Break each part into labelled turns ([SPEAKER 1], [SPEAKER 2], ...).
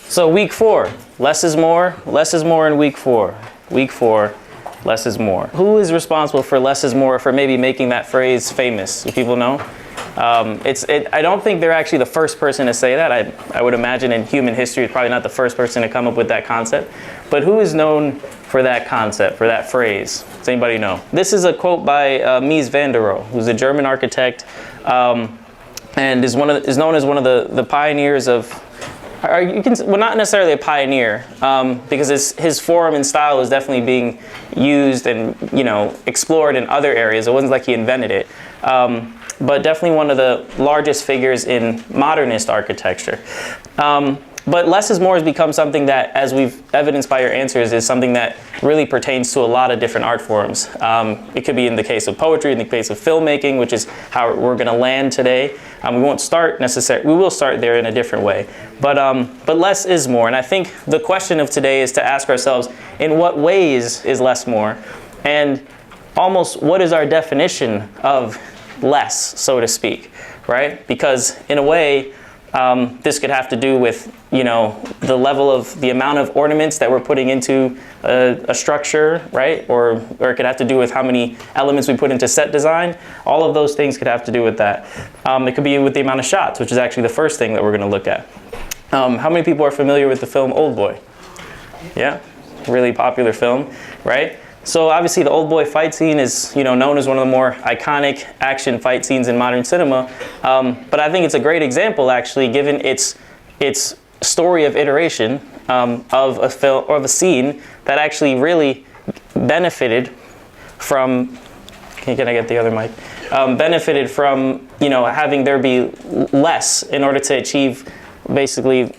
[SPEAKER 1] So week 4, less is more in week 4. Week 4, less is more. Who is responsible for less is more, for maybe making that phrase famous? Do people know? I don't think they're actually the first person to say that. I would imagine in human history, it's probably not the first person to come up with that concept. But who is known for that concept, for that phrase? Does anybody know? This is a quote by Mies van der Rohe, who's a German architect, and is known as one of the pioneers of, well, not necessarily a pioneer, because his form and style is definitely being used and, you know, explored in other areas. It wasn't like he invented it. But definitely one of the largest figures in modernist architecture. But less is more has become something that, as we've evidenced by your answers, is something that really pertains to a lot of different art forms. It could be in the case of poetry, in the case of filmmaking, which is how we're going to land today. We won't start necessarily, we will start there in a different way. But less is more. And I think the question of today is to ask ourselves, in what ways is less more? And almost what is our definition of less, so to speak, right? Because in a way, this could have to do with, you know, the level of the amount of ornaments that we're putting into a structure, right? Or it could have to do with how many elements we put into set design. All of those things could have to do with that. It could be with the amount of shots, which is actually the first thing that we're going to look at. How many people are familiar with the film Oldboy? Yeah, really popular film, right? So obviously the Oldboy fight scene is, you know, known as one of the more iconic action fight scenes in modern cinema. But I think it's a great example, actually, given its story of iteration of a film or of a scene that actually really benefited from. Can I get the other mic? Benefited from, you know, having there be less in order to achieve basically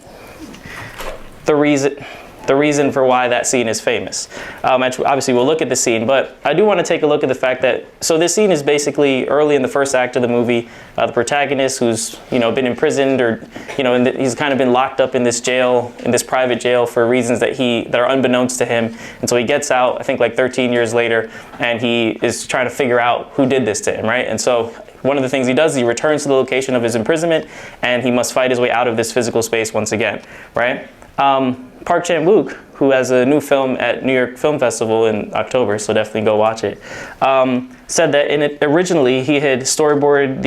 [SPEAKER 1] the reason for why that scene is famous. Obviously, we'll look at the scene, but I do want to take a look at the fact that, so this scene is basically early in the first act of the movie. The protagonist, who's, you know, been imprisoned, or, you know, he's kind of been locked up in this jail, in this private jail, for reasons that are unbeknownst to him. And so he gets out, I think like 13 years later, and he is trying to figure out who did this to him, right? And so one of the things he does is he returns to the location of his imprisonment, and he must fight his way out of this physical space once again, right? Park Chan-Wook, who has a new film at New York Film Festival in October, so definitely go watch it, said that originally he had storyboarded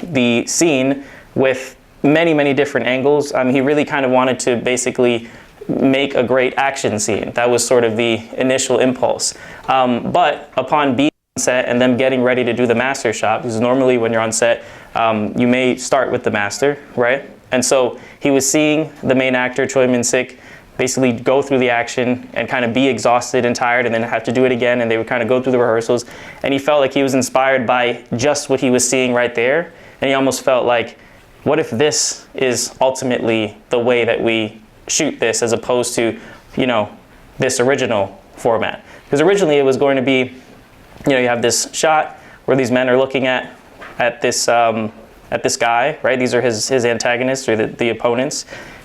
[SPEAKER 1] the scene with many different angles. He really kind of wanted to basically make a great action scene. That was sort of the initial impulse. But upon being on set and them getting ready to do the master shot, because normally when you're on set, you may start with the master, right? And so he was seeing the main actor, Choi Min-sik, basically go through the action and kind of be exhausted and tired and then have to do it again, and they would kind of go through the rehearsals, and he felt like he was inspired by just what he was seeing right there, and he almost felt like, what if this is ultimately the way that we shoot this, as opposed to, you know, this original format? Because originally it was going to be, you know, you have this shot where these men are looking at this guy, right? These are his antagonists, or the opponents.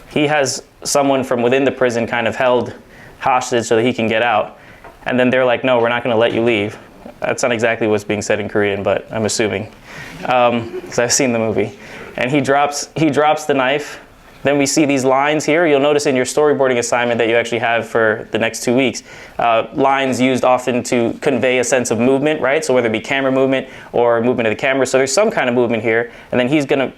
[SPEAKER 1] He has someone from within the prison kind of held hostage so that he can get out. And then they're like, no, we're not going to let you leave. That's not exactly what's being said in Korean, but I'm assuming, because I've seen the movie. And he drops the knife. Then we see these lines here. You'll notice in your storyboarding assignment that you actually have for the next 2 weeks, lines used often to convey a sense of movement, right? So whether it be camera movement or movement of the camera. So there's some kind of movement here, and then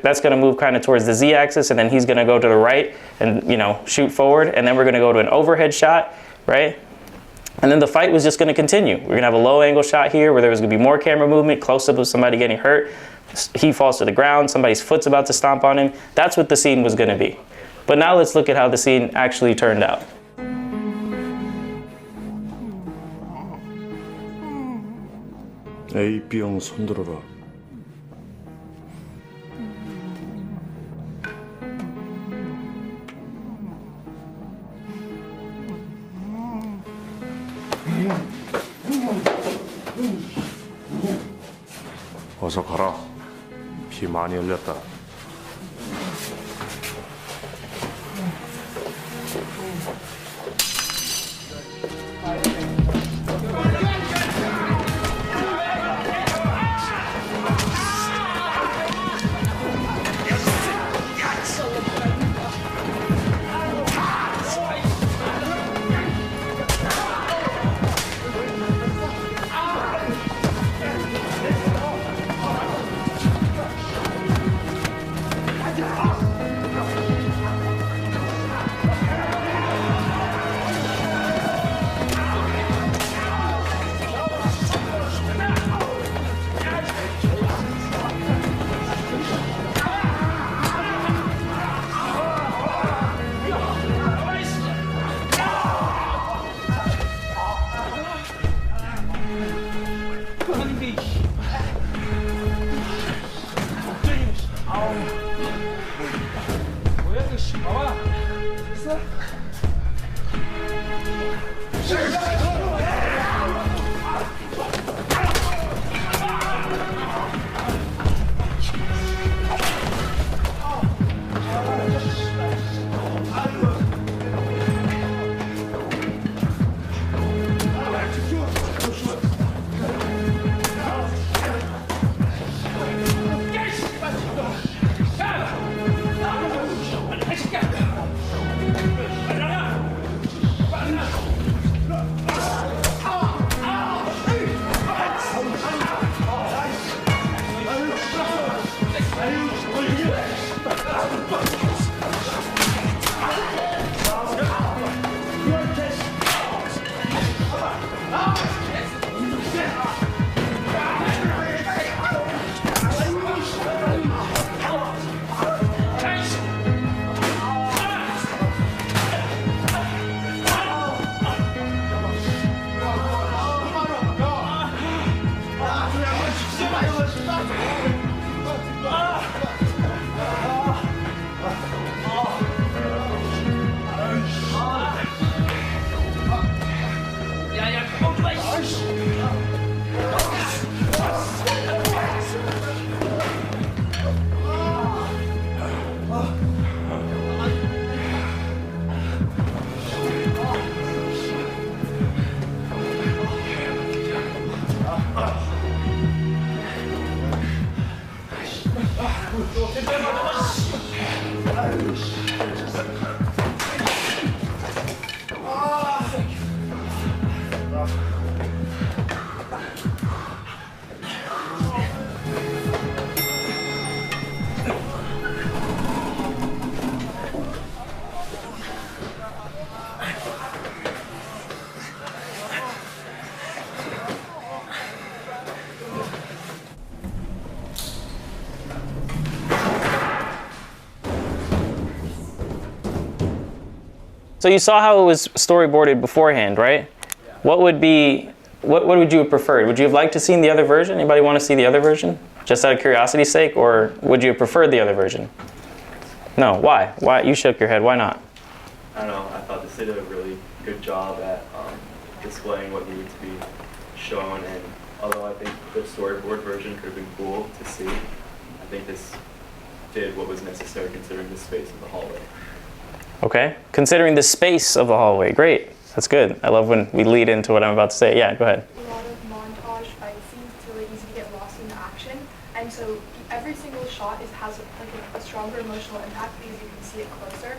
[SPEAKER 1] that's gonna move kind of towards the Z-axis, and then he's gonna go to the right and, you know, shoot forward, and then we're gonna go to an overhead shot, right? And then the fight was just gonna continue. We're gonna have a low angle shot here where there was gonna be more camera movement, close up of somebody getting hurt. He falls to the ground, somebody's foot's about to stomp on him. That's what the scene was gonna be. But now let's look at how the scene actually turned out.
[SPEAKER 2] A, B형 손들어라. 어서 가라. 피 많이 흘렸다.
[SPEAKER 1] So you saw how it was storyboarded beforehand, right?
[SPEAKER 3] Yeah.
[SPEAKER 1] What would you have preferred? Would you have liked to seen the other version? Anybody want to see the other version? Just out of curiosity's sake, or would you have preferred the other version? No, why? Why? You shook your head, why not?
[SPEAKER 3] I don't know, I thought this did a really good job at displaying what needed to be shown, and although I think the storyboard version could have been cool to see, I think this did what was necessary considering the space of the hallway.
[SPEAKER 1] Okay, considering the space of the hallway, great. That's good. I love when we lead into what I'm about to say. Yeah, go ahead.
[SPEAKER 4] A lot of montage fight scenes, it's really easy to get lost in the action, and so every single shot has a stronger emotional impact because you can see it closer,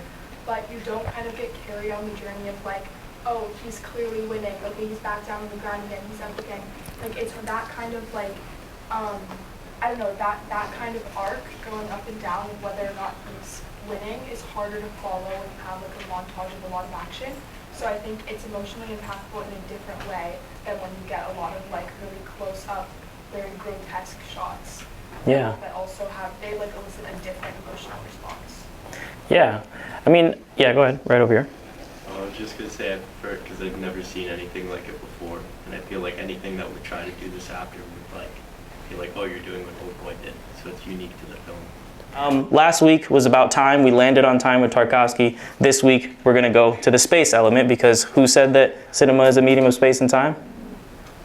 [SPEAKER 4] but you don't kind of get carried on the journey of like, oh, he's clearly winning, okay, he's back down on the ground again, he's up again. Like, it's that kind of like, I don't know, that kind of arc going up and down of whether or not he's winning is harder to follow when you have like a montage of a lot of action. So I think it's emotionally impactful in a different way than when you get a lot of like really close up, very grotesque shots.
[SPEAKER 1] Yeah.
[SPEAKER 4] That also they like elicit a different emotional response.
[SPEAKER 1] Yeah, I mean, yeah, go ahead, right over here.
[SPEAKER 5] I was just going to say I prefer it because I've never seen anything like it before, and I feel like anything that would try to do this after would like feel like, oh, you're doing what Oldboy did, so it's unique to the film.
[SPEAKER 1] Last week was about time. We landed on time with Tarkovsky. This week we're going to go to the space element because who said that cinema is a medium of space and time?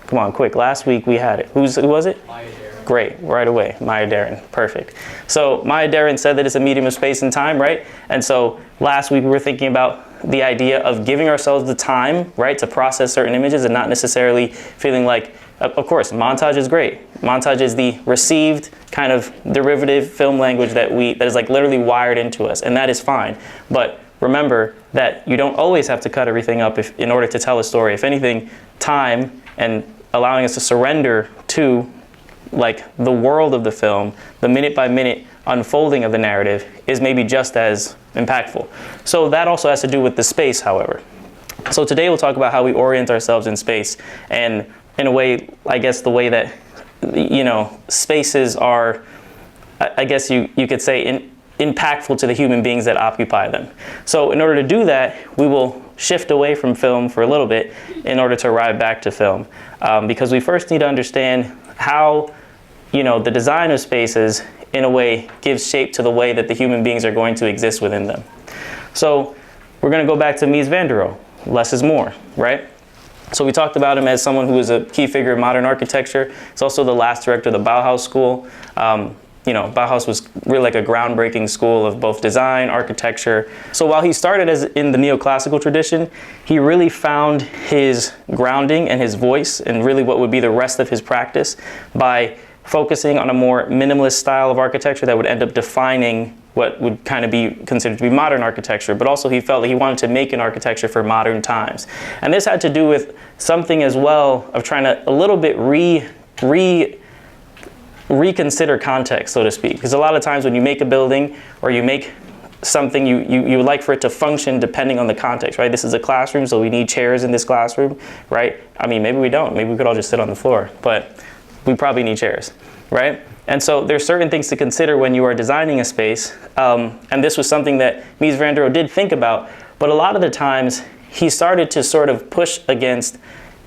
[SPEAKER 1] Come on, quick. Last week we had it. Who was it?
[SPEAKER 3] Maya Deren.
[SPEAKER 1] Great, right away. Maya Deren, perfect. So Maya Deren said that it's a medium of space and time, right? And so last week we were thinking about the idea of giving ourselves the time, right, to process certain images and not necessarily feeling like, of course, montage is great. Montage is the received kind of derivative film language that is like literally wired into us, and that is fine. But remember that you don't always have to cut everything up in order to tell a story. If anything, time and allowing us to surrender to like the world of the film, the minute by minute unfolding of the narrative is maybe just as impactful. So that also has to do with the space, however. So today we'll talk about how we orient ourselves in space, and in a way, I guess the way that, you know, spaces are, I guess you could say, impactful to the human beings that occupy them. So in order to do that, we will shift away from film for a little bit in order to arrive back to film, because we first need to understand how, you know, the design of spaces in a way gives shape to the way that the human beings are going to exist within them. So we're going to go back to Mies van der Rohe, less is more, right? So we talked about him as someone who was a key figure in modern architecture. He's also the last director of the Bauhaus school. You know, Bauhaus was really like a groundbreaking school of both design, architecture. So while he started as in the neoclassical tradition, he really found his grounding and his voice and really what would be the rest of his practice by focusing on a more minimalist style of architecture that would end up defining what would kind of be considered to be modern architecture, but also he felt that he wanted to make an architecture for modern times. And this had to do with something as well of trying to a little bit reconsider context, so to speak. Because a lot of times when you make a building or you make something, you would like for it to function depending on the context, right? This is a classroom, so we need chairs in this classroom, right? I mean, maybe we don't. Maybe we could all just sit on the floor, but we probably need chairs, right? And so there's certain things to consider when you are designing a space. And this was something that Mies van der Rohe did think about, but a lot of the times he started to sort of push against,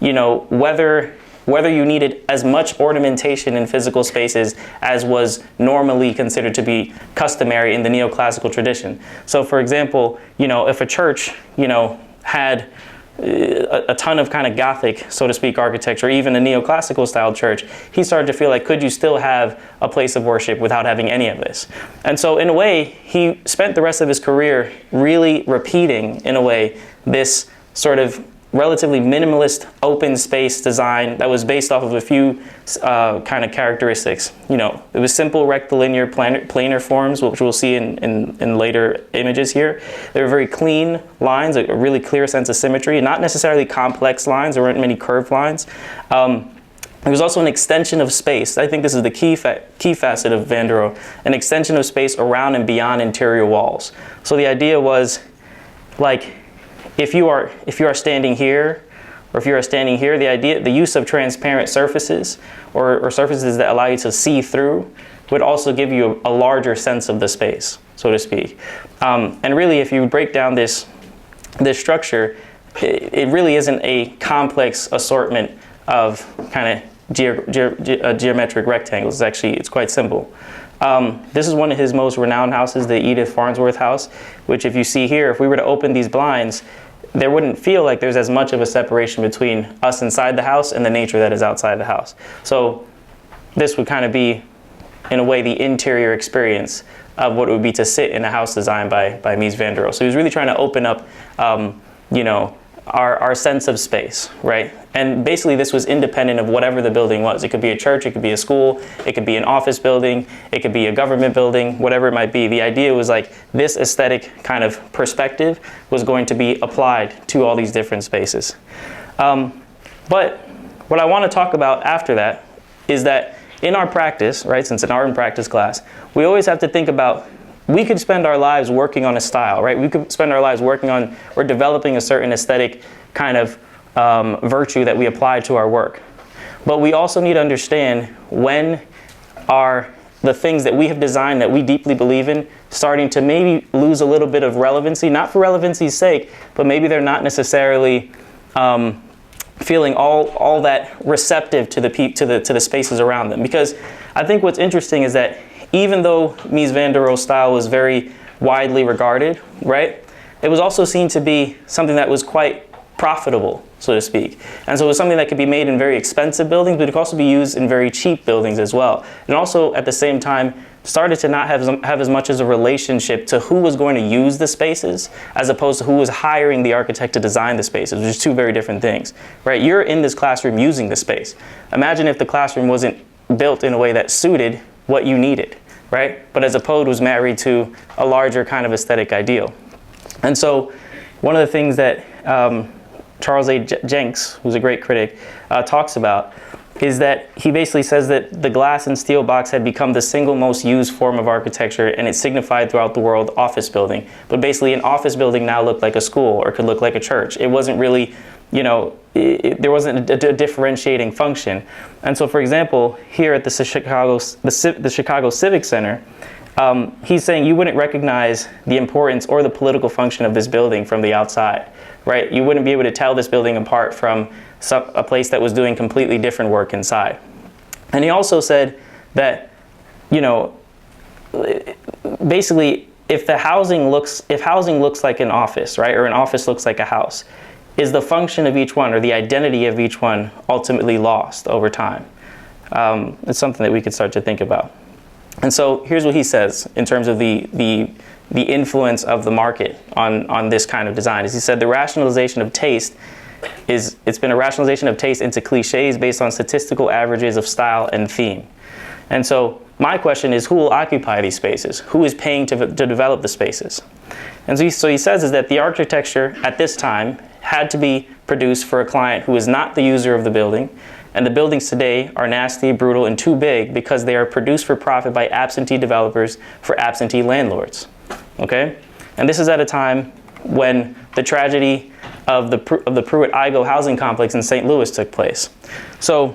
[SPEAKER 1] you know, whether you needed as much ornamentation in physical spaces as was normally considered to be customary in the neoclassical tradition. So for example, you know, if a church, you know, had a ton of kind of Gothic, so to speak, architecture, even a neoclassical style church, he started to feel like, could you still have a place of worship without having any of this? And so in a way, he spent the rest of his career really repeating, in a way, this sort of relatively minimalist open space design that was based off of a few kind of characteristics. You know, it was simple rectilinear planar forms, which we'll see in later images here. They were very clean lines, a really clear sense of symmetry, not necessarily complex lines. There weren't many curved lines. There was also an extension of space. I think this is the key facet of van der Rohe, an extension of space around and beyond interior walls. So the idea was, like, if you are standing here, or if you are standing here, the use of transparent surfaces or surfaces that allow you to see through would also give you a larger sense of the space, so to speak. And really, if you break down this this structure, it really isn't a complex assortment of kind of geometric rectangles. It's quite simple. This is one of his most renowned houses, the Edith Farnsworth house, which if you see here, if we were to open these blinds, there wouldn't feel like there's as much of a separation between us inside the house and the nature that is outside the house. So this would kind of be, in a way, the interior experience of what it would be to sit in a house designed by Mies van der Rohe. So he was really trying to open up, you know, our sense of space, right? And basically this was independent of whatever the building was. It could be a church, it could be a school, it could be an office building, it could be a government building, whatever it might be. The idea was like this aesthetic kind of perspective was going to be applied to all these different spaces. But what I want to talk about after that is that in our practice, right, since in our in practice class, we always have to think about, we could spend our lives working on a style, right? We could spend our lives working on or developing a certain aesthetic kind of virtue that we apply to our work. But we also need to understand when are the things that we have designed that we deeply believe in starting to maybe lose a little bit of relevancy, not for relevancy's sake, but maybe they're not necessarily feeling all that receptive to the spaces around them. Because I think what's interesting is that even though Mies van der Rohe's style was very widely regarded, right, it was also seen to be something that was quite profitable, so to speak. And so it was something that could be made in very expensive buildings, but it could also be used in very cheap buildings as well. And also at the same time started to not have as much as a relationship to who was going to use the spaces as opposed to who was hiring the architect to design the spaces, which is two very different things, right? You're in this classroom using the space. Imagine if the classroom wasn't built in a way that suited what you needed, right? But as opposed was married to a larger kind of aesthetic ideal. And so one of the things that Charles Jencks, who's a great critic, talks about is that he basically says that the glass and steel box had become the single most used form of architecture, and it signified throughout the world office building. But basically an office building now looked like a school or could look like a church. It wasn't really, you know, there wasn't a differentiating function. And so, for example, here at the Chicago Civic Center, he's saying you wouldn't recognize the importance or the political function of this building from the outside, right? You wouldn't be able to tell this building apart from a place that was doing completely different work inside. And he also said that, you know, basically if housing looks like an office, right, or an office looks like a house, is the function of each one or the identity of each one ultimately lost over time? It's something that we could start to think about. And so here's what he says in terms of the influence of the market on this kind of design. Is he said the rationalization of taste it's been a rationalization of taste into cliches based on statistical averages of style and theme. And so my question is, who will occupy these spaces? Who is paying to develop the spaces? And so he says is that the architecture at this time had to be produced for a client who is not the user of the building, and the buildings today are nasty, brutal, and too big because they are produced for profit by absentee developers for absentee landlords. Okay? And this is at a time when the tragedy of the Pruitt-Igoe Housing Complex in St. Louis took place. So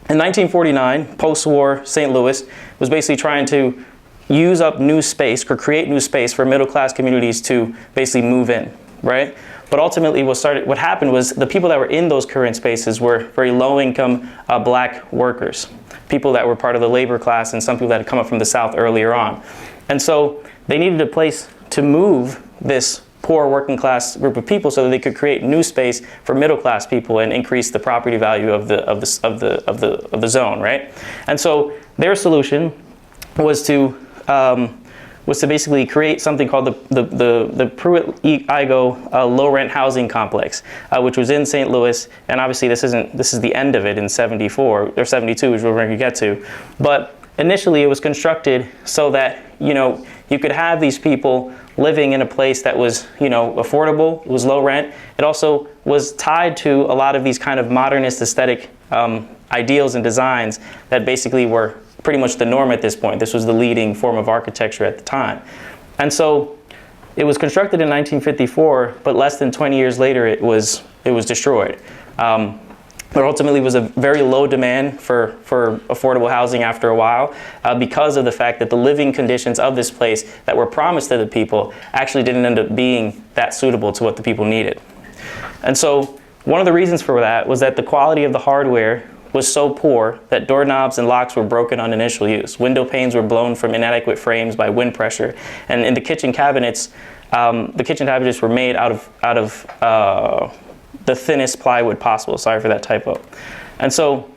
[SPEAKER 1] in 1949, post-war St. Louis was basically trying to use up new space or create new space for middle-class communities to basically move in, right? But ultimately what happened was the people that were in those current spaces were very low-income black workers, people that were part of the labor class and some people that had come up from the South earlier on. And so they needed a place to move this poor working class group of people so that they could create new space for middle class people and increase the property value of the zone, right? And so their solution was to basically create something called the Pruitt-Igoe low rent housing complex, which was in St. Louis. And obviously this is the end of it in 74 or 72, which we're going to get to. But initially it was constructed so that, you know, you could have these people living in a place that was, you know, affordable, it was low rent. It also was tied to a lot of these kind of modernist aesthetic ideals and designs that basically were pretty much the norm at this point. This was the leading form of architecture at the time. And so it was constructed in 1954, but less than 20 years later it was destroyed. There ultimately was a very low demand for affordable housing after a while because of the fact that the living conditions of this place that were promised to the people actually didn't end up being that suitable to what the people needed. And so one of the reasons for that was that the quality of the hardware was so poor that doorknobs and locks were broken on initial use. Window panes were blown from inadequate frames by wind pressure. And in the kitchen cabinets were made out of the thinnest plywood possible. Sorry for that typo. And so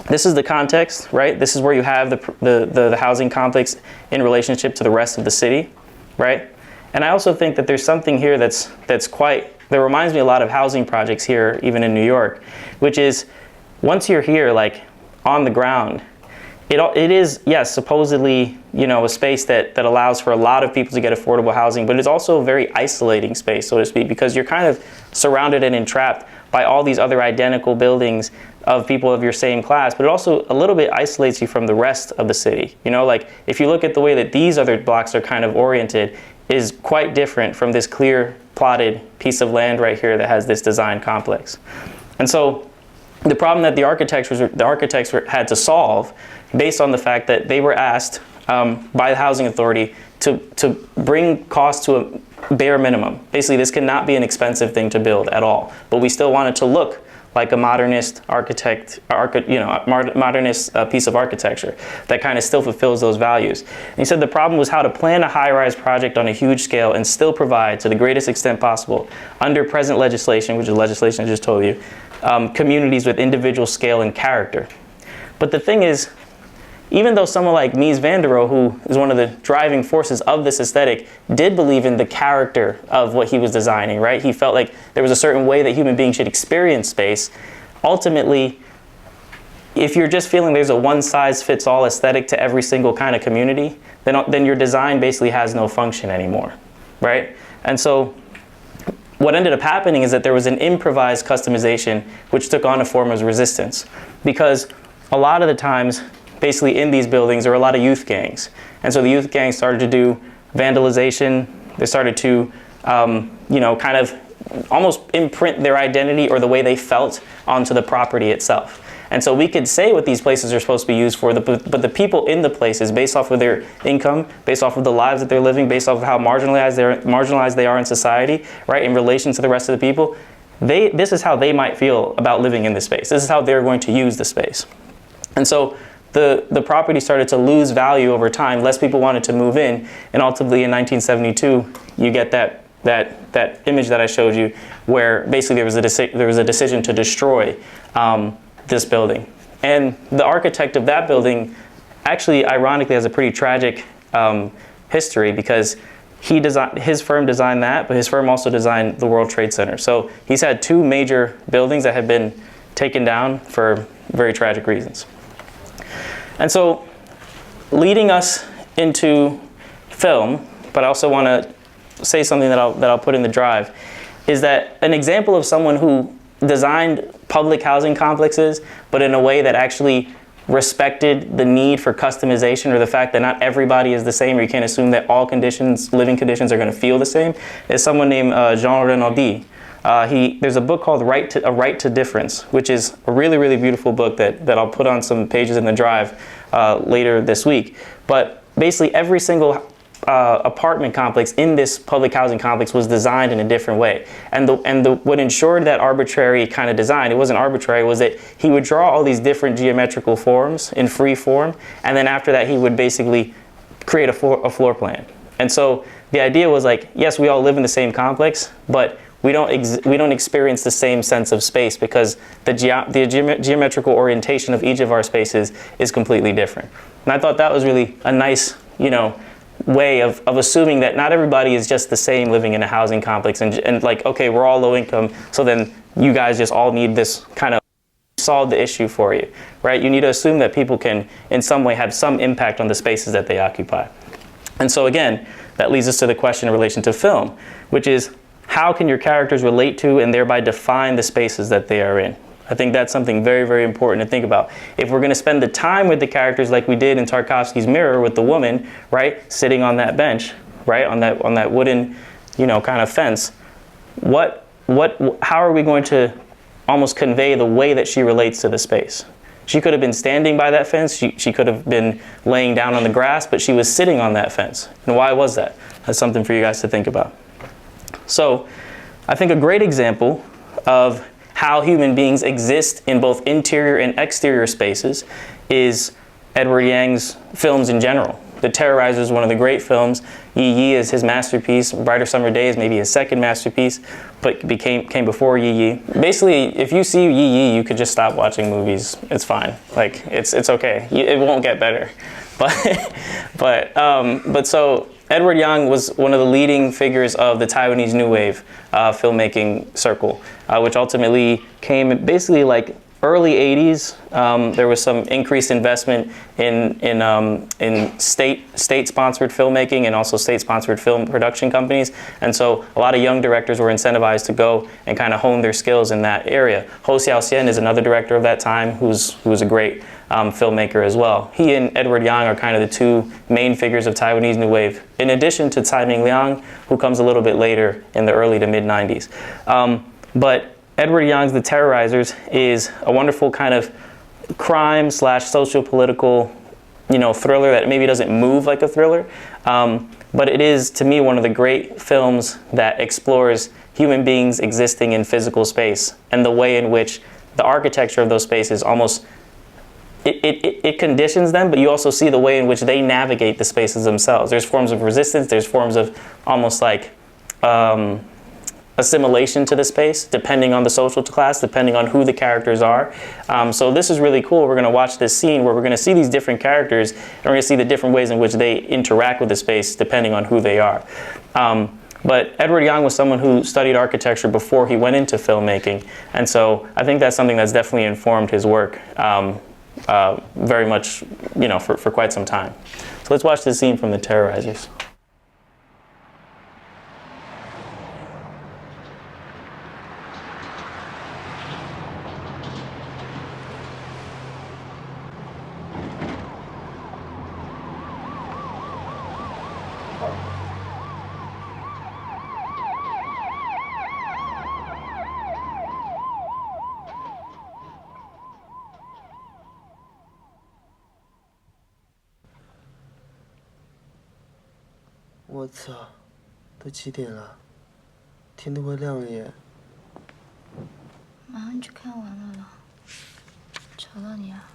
[SPEAKER 1] this is the context, right? This is where you have the housing complex in relationship to the rest of the city, right? And I also think that there's something here that reminds me a lot of housing projects here, even in New York, which is once you're here, like on the ground, it is, yes, supposedly, a space that allows for a lot of people to get affordable housing, but it's also a very isolating space, so to speak, because you're kind of surrounded and entrapped by all these other identical buildings of people of your same class, but it also a little bit isolates you from the rest of the city. Like if you look at the way that these other blocks are kind of oriented, is quite different from this clear plotted piece of land right here that has this design complex. And so the problem that the architects had to solve, based on the fact that they were asked by the housing authority to bring costs to a bare minimum. Basically, this cannot be an expensive thing to build at all, but we still want it to look like a modernist modernist piece of architecture that kind of still fulfills those values. And he said the problem was how to plan a high-rise project on a huge scale and still provide, to the greatest extent possible, under present legislation, which is legislation I just told you, communities with individual scale and character. But the thing is, even though someone like Mies van der Rohe, who is one of the driving forces of this aesthetic, did believe in the character of what he was designing, right? He felt like there was a certain way that human beings should experience space. Ultimately, if you're just feeling there's a one-size-fits-all aesthetic to every single kind of community, then your design basically has no function anymore, right? And so what ended up happening is that there was an improvised customization which took on a form of resistance, because a lot of the times, basically in these buildings, there were a lot of youth gangs. And so the youth gangs started to do vandalization. They started to, kind of almost imprint their identity or the way they felt onto the property itself. And so we could say what these places are supposed to be used for, but the people in the places, based off of their income, based off of the lives that they're living, based off of how marginalized they are in society, right, in relation to the rest of the people, this is how they might feel about living in this space. This is how they're going to use the space. And so the property started to lose value over time. Less people wanted to move in, and ultimately in 1972, you get that image that I showed you, where basically there was a decision to destroy this building. And the architect of that building actually, ironically, has a pretty tragic history, because his firm designed that, but his firm also designed the World Trade Center. So he's had two major buildings that have been taken down for very tragic reasons. And so, leading us into film, but I also want to say something that I'll put in the drive, is that an example of someone who designed public housing complexes, but in a way that actually respected the need for customization, or the fact that not everybody is the same, or you can't assume that all living conditions are going to feel the same, is someone named Jean Renaudie. There's a book called A Right to Difference, which is a really, really beautiful book that I'll put on some pages in the drive later this week. But basically every single apartment complex in this public housing complex was designed in a different way. And what ensured that arbitrary kind of design, it wasn't arbitrary, was that he would draw all these different geometrical forms in free form, and then after that he would basically create a floor plan. And so the idea was like, yes, we all live in the same complex, but we don't experience the same sense of space, because the geometrical orientation of each of our spaces is completely different. And I thought that was really a nice, way of assuming that not everybody is just the same living in a housing complex, and like, okay, we're all low income, so then you guys just all need this kind of solve the issue for you, right? You need to assume that people can in some way have some impact on the spaces that they occupy. And so again, that leads us to the question in relation to film, which is, how can your characters relate to and thereby define the spaces that they are in? I think that's something very, very important to think about. If we're going to spend the time with the characters like we did in Tarkovsky's Mirror with the woman, right, sitting on that bench, right, on that wooden, kind of fence, how are we going to almost convey the way that she relates to the space. She could have been standing by that fence, she could have been laying down on the grass, but she was sitting on that fence. And why was that? That's something for you guys to think about. So I think a great example of how human beings exist in both interior and exterior spaces is Edward Yang's films in general. The Terrorizer is one of the great films. Yi Yi is his masterpiece. Brighter Summer Days, maybe his second masterpiece, but came before Yi Yi. Basically, if you see Yi Yi, you could just stop watching movies. It's fine. Like, it's okay. It won't get better. But so Edward Yang was one of the leading figures of the Taiwanese New Wave filmmaking circle, which ultimately came basically like early 80s. There was some increased investment in state-sponsored filmmaking and also state-sponsored film production companies. And so a lot of young directors were incentivized to go and kind of hone their skills in that area. Xian is another director of that time who was a great filmmaker as well. He and Edward Yang are kind of the two main figures of Taiwanese New Wave, in addition to Tsai Ming-liang, who comes a little bit later in the early to mid-90s. But Edward Yang's The Terrorizers is a wonderful kind of crime / socio-political, thriller that maybe doesn't move like a thriller, but it is, to me, one of the great films that explores human beings existing in physical space and the way in which the architecture of those spaces almost it conditions them, but you also see the way in which they navigate the spaces themselves. There's forms of resistance, there's forms of almost like assimilation to the space, depending on the social class, depending on who the characters are. So this is really cool. We're going to watch this scene where we're going to see these different characters, and we're going to see the different ways in which they interact with the space, depending on who they are. But Edward Yang was someone who studied architecture before he went into filmmaking, and so I think that's something that's definitely informed his work very much, for quite some time. So let's watch this scene from The Terrorizers.
[SPEAKER 6] 我操，都几点了？天都快亮了耶！
[SPEAKER 7] 马上去看完了，吵到你啊？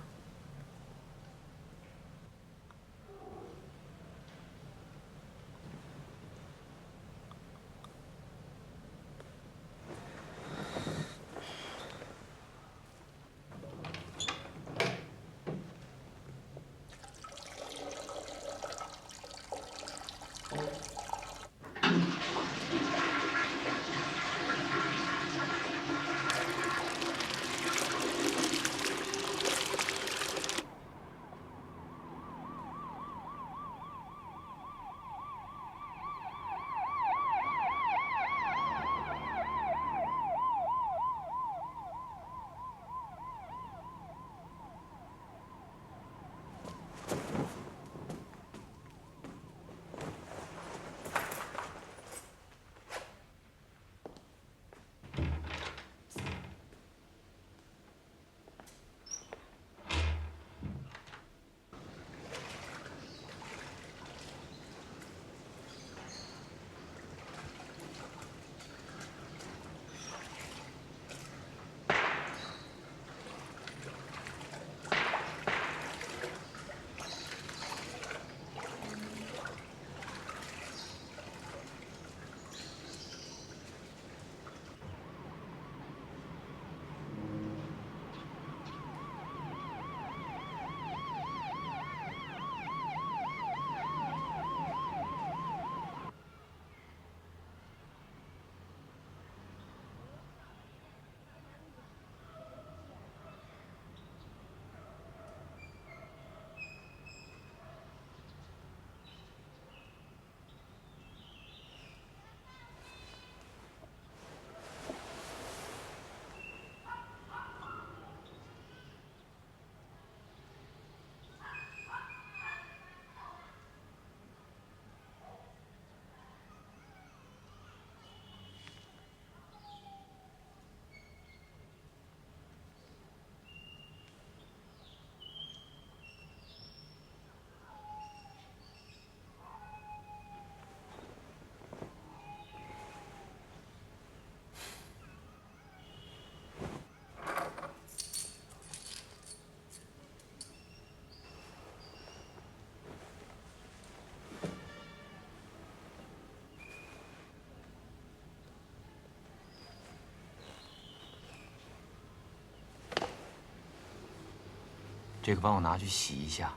[SPEAKER 8] 这个帮我拿去洗一下，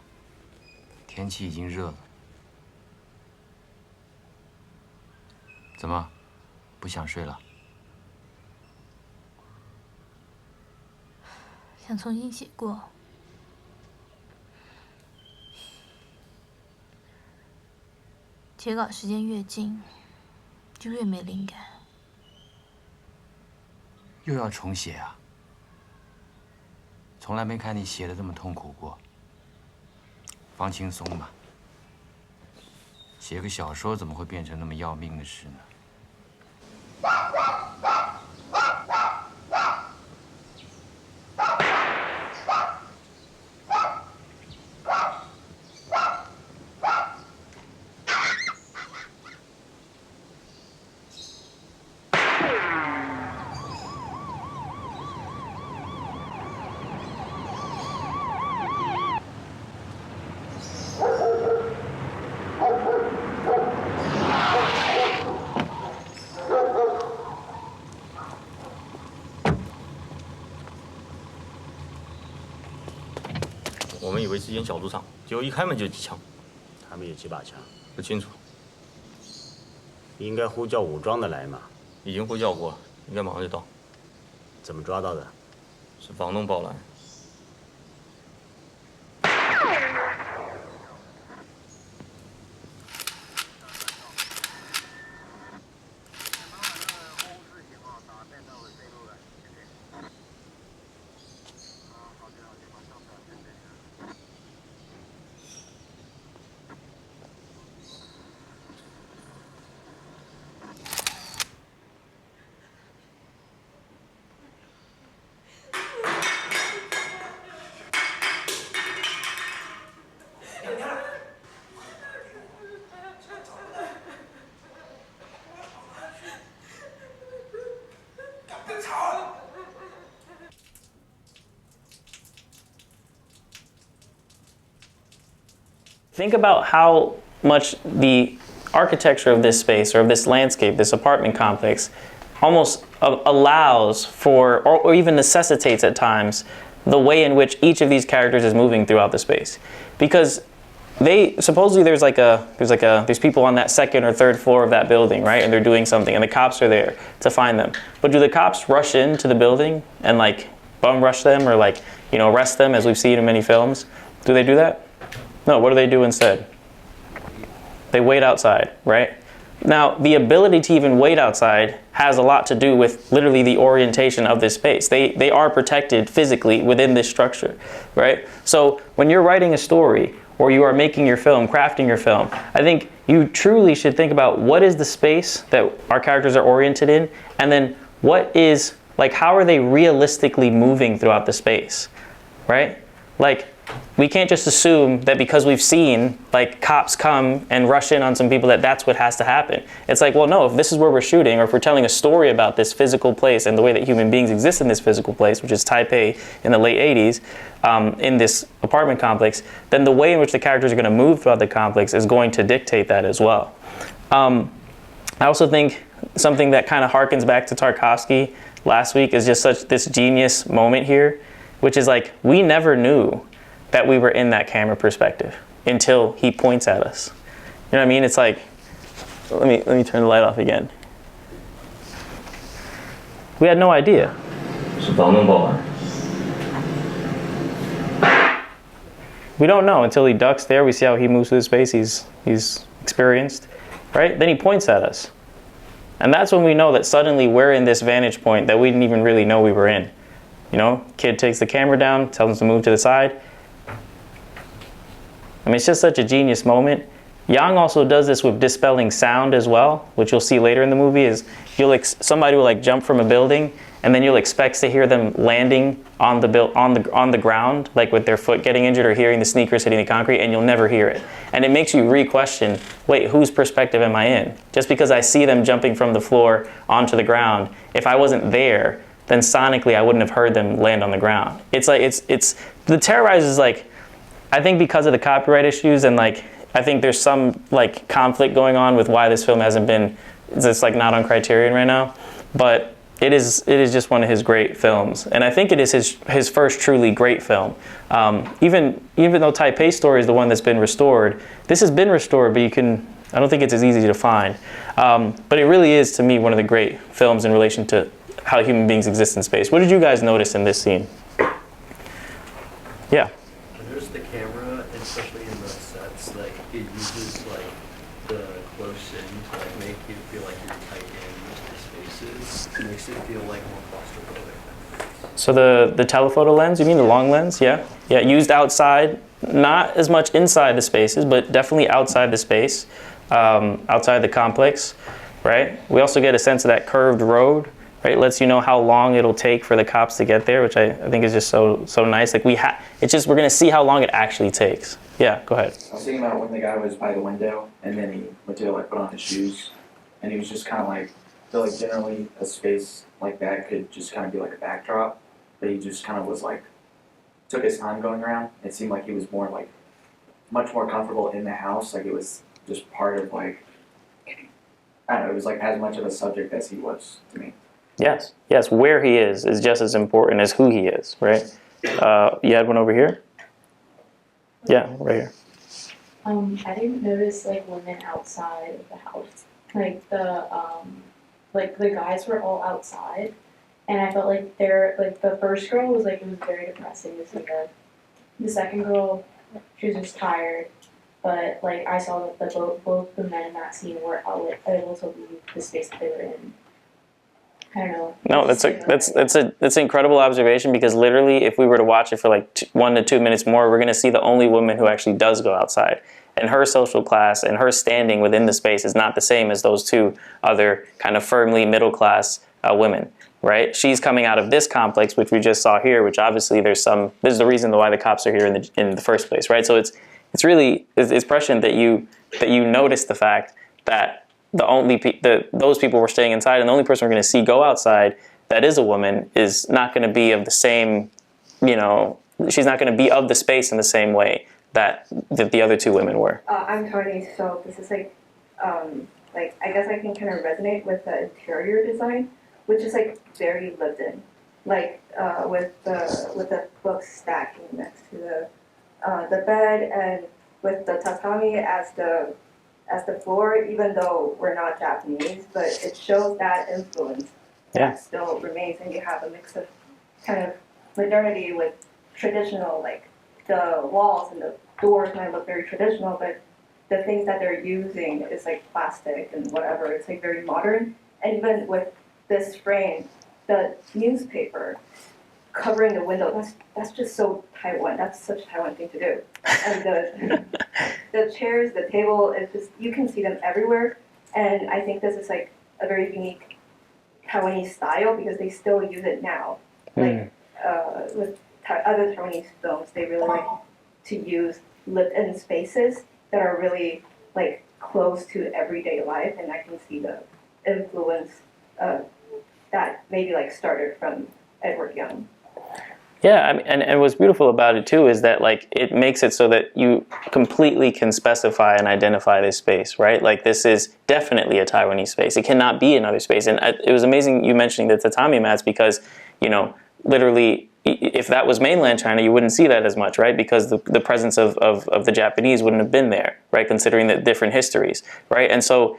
[SPEAKER 8] 天气已经热了。怎么，不想睡了？
[SPEAKER 7] 想重新写过。截稿时间越近，就越没灵感。
[SPEAKER 8] 又要重写啊？从来没看你写的这么痛苦过。放轻松吧。写个小说怎么会变成那么要命的事呢？
[SPEAKER 9] 我们以为是间小赌场，结果一开门就几枪。
[SPEAKER 10] 他们有几把枪？
[SPEAKER 9] 不清楚，
[SPEAKER 10] 应该呼叫武装的来嘛。
[SPEAKER 9] 已经呼叫过，应该马上就到。
[SPEAKER 10] 怎么抓到的？
[SPEAKER 9] 是房东报来。
[SPEAKER 1] Think about how much the architecture of this space or of this landscape, this apartment complex, almost allows for or even necessitates at times the way in which each of these characters is moving throughout the space. Because they supposedly there's people on that second or third floor of that building, right? And they're doing something and the cops are there to find them. But do the cops rush into the building and like bum rush them or like, you know, arrest them as we've seen in many films? Do they do that? No, what do they do instead? They wait outside, right? Now, the ability to even wait outside has a lot to do with literally the orientation of this space. They are protected physically within this structure, right? So when you're writing a story or you are making your film, crafting your film, I think you truly should think about what is the space that our characters are oriented in, and then what is, like, how are they realistically moving throughout the space, right? Like, we can't just assume that because we've seen like cops come and rush in on some people that that's what has to happen. It's like, well, no, if this is where we're shooting or if we're telling a story about this physical place and the way that human beings exist in this physical place, which is Taipei in the late 80s, in this apartment complex, then the way in which the characters are going to move throughout the complex is going to dictate that as well. I also think something that kind of harkens back to Tarkovsky last week is just this genius moment here, which is like, we never knew that we were in that camera perspective until he points at us. You know what I mean? It's like, let me turn the light off again. We had no idea. We don't know until he ducks there. We see how he moves through the space. He's experienced, right? Then he points at us. And that's when we know that suddenly we're in this vantage point that we didn't even really know we were in. You know, kid takes the camera down, tells him to move to the side. I mean, it's just such a genius moment. Yang also does this with dispelling sound as well, which you'll see later in the movie. Is somebody will like jump from a building, and then you'll expect to hear them landing on the ground, like with their foot getting injured, or hearing the sneakers hitting the concrete, and you'll never hear it. And it makes you re-question: wait, whose perspective am I in? Just because I see them jumping from the floor onto the ground, if I wasn't there, then sonically I wouldn't have heard them land on the ground. It's like the Terrorize is like, I think because of the copyright issues and like, I think there's some like conflict going on with why this film hasn't been, it's like not on Criterion right now. But it is just one of his great films, and I think it is his first truly great film. Even though Taipei Story is the one that's been restored, this has been restored, but I don't think it's as easy to find. But it really is, to me, one of the great films in relation to how human beings exist in space. What did you guys notice in this scene? Yeah.
[SPEAKER 11] I noticed the camera, and especially in the sets, like it uses like the close in to like make you feel like you're tight in the spaces. It makes it feel like more claustrophobic.
[SPEAKER 1] So the telephoto lens, you mean the long lens? Yeah. Yeah, used outside, not as much inside the spaces, but definitely outside the space, outside the complex, right? We also get a sense of that curved road, right? It lets you know how long it'll take for the cops to get there, which I think is just so nice. Like we're gonna see how long it actually takes. Yeah, go ahead.
[SPEAKER 12] I was thinking about when the guy was by the window and then he went to like put on his shoes, and he was just kind of like, I feel like generally a space like that could just kind of be like a backdrop, but he just kind of was like, took his time going around. It seemed like he was more like, much more comfortable in the house, like it was just part of like, I don't know, it was like as much of a subject as he was to me.
[SPEAKER 1] Yes, where he is just as important as who he is, right? You had one over here? Yeah, right here.
[SPEAKER 13] I didn't notice like women outside of the house. Like the guys were all outside, and I felt like the first girl was like, it was very depressing to see her. The second girl, she was just tired, but like I saw that both the men in that scene were able to leave the space that they were in. I don't know.
[SPEAKER 1] No, that's an incredible observation, because literally, if we were to watch it for like 1 to 2 minutes more, we're going to see the only woman who actually does go outside, and her social class and her standing within the space is not the same as those two other kind of firmly middle class women, right? She's coming out of this complex, which we just saw here, which obviously there's the reason why the cops are here in the first place, right? So it's really prescient that you notice the fact that those people were staying inside, and the only person we're going to see go outside that is a woman is not going to be of the same, she's not going to be of the space in the same way that the other two women were.
[SPEAKER 14] I'm Tony, so this is like I guess I can kind of resonate with the interior design, which is like very lived in, like with the books stacking next to the bed, and with the tatami as the floor, even though we're not Japanese, but it shows that influence that still remains, and you have a mix of kind of modernity with traditional, like the walls and the doors might look very traditional, but the things that they're using is like plastic and whatever, it's like very modern. And even with this frame, the newspaper covering the window, that's just so Taiwan. That's such a Taiwan thing to do. And the chairs, the table, it's just, you can see them everywhere. And I think this is like a very unique Taiwanese style, because they still use it now. Like with other Taiwanese films, they really like to use lived-in spaces that are really like close to everyday life, and I can see the influence that maybe like started from Edward Young.
[SPEAKER 1] Yeah, I mean, and what's beautiful about it too is that like it makes it so that you completely can specify and identify this space, right? Like this is definitely a Taiwanese space. It cannot be another space. And it was amazing you mentioning the tatami mats, because literally, if that was mainland China, you wouldn't see that as much, right? Because the presence of the Japanese wouldn't have been there, right? Considering the different histories, right? And so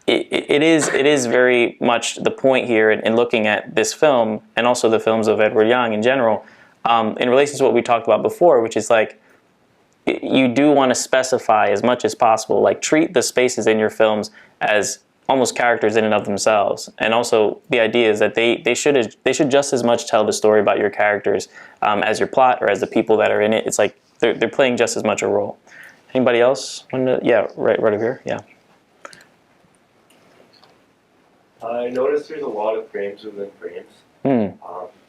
[SPEAKER 1] it is very much the point here in looking at this film, and also the films of Edward Young in general, in relation to what we talked about before, which is like, you do want to specify as much as possible, like treat the spaces in your films as almost characters in and of themselves. And also the idea is that they should just as much tell the story about your characters as your plot or as the people that are in it. It's like they're playing just as much a role. Anybody else? Yeah, right over here. Yeah.
[SPEAKER 3] I noticed there's a lot of frames within frames,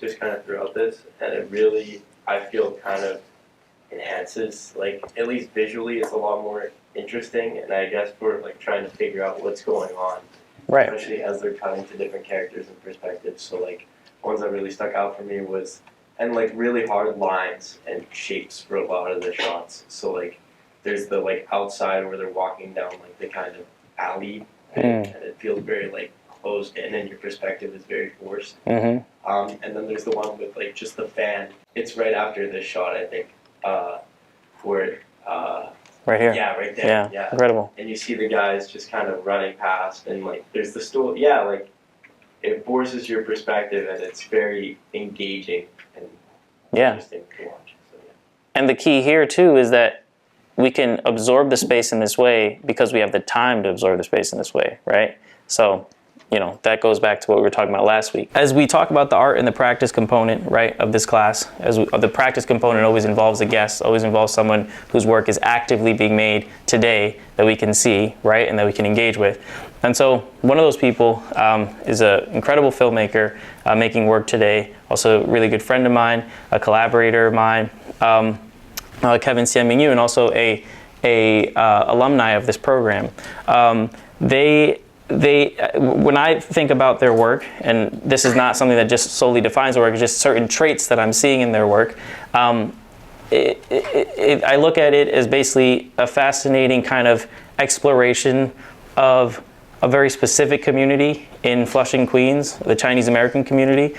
[SPEAKER 3] just kind of throughout this, and it really, I feel, kind of enhances, like, at least visually, it's a lot more interesting, and I guess we're like trying to figure out what's going on,
[SPEAKER 1] right?
[SPEAKER 3] Especially as they're cutting to different characters and perspectives. So like, ones that really stuck out for me was, and like really hard lines and shapes for a lot of the shots. So like, there's the like outside where they're walking down like the kind of alley, and it feels very like
[SPEAKER 5] closed in and your perspective is very forced.
[SPEAKER 1] Mm-hmm.
[SPEAKER 5] And then there's the one with like just the fan. It's right after this shot, I think, where
[SPEAKER 1] Right here.
[SPEAKER 5] yeah, right there.
[SPEAKER 1] Yeah, incredible.
[SPEAKER 5] And you see the guys just kind of running past, and like there's the stool. Yeah, like it forces your perspective, and it's very engaging and interesting to watch. So, yeah.
[SPEAKER 1] And the key here too is that we can absorb the space in this way because we have the time to absorb the space in this way, right? So, you know, that goes back to what we were talking about last week. As we talk about the art and the practice component, right, of this class, the practice component always involves a guest, always involves someone whose work is actively being made today that we can see, right, and that we can engage with. And so one of those people is an incredible filmmaker making work today, also a really good friend of mine, a collaborator of mine, Kevin Xian Ming, and also a alumni of this program. When I think about their work, and this is not something that just solely defines their work, it's just certain traits that I'm seeing in their work, I look at it as basically a fascinating kind of exploration of a very specific community in Flushing, Queens, the Chinese American community.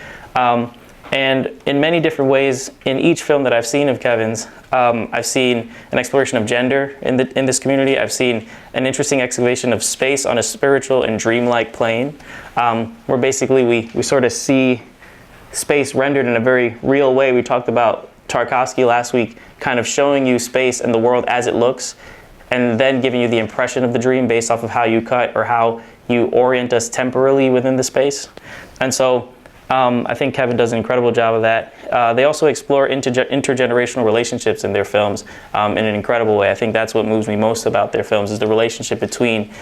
[SPEAKER 1] And in many different ways, in each film that I've seen of Kevin's, I've seen an exploration of gender in this community. I've seen an interesting excavation of space on a spiritual and dreamlike plane, where basically we sort of see space rendered in a very real way. We talked about Tarkovsky last week, kind of showing you space and the world as it looks, and then giving you the impression of the dream based off of how you cut or how you orient us temporally within the space. And so I think Kevin does an incredible job of that. They also explore intergenerational relationships in their films in an incredible way. I think that's what moves me most about their films, is the relationship between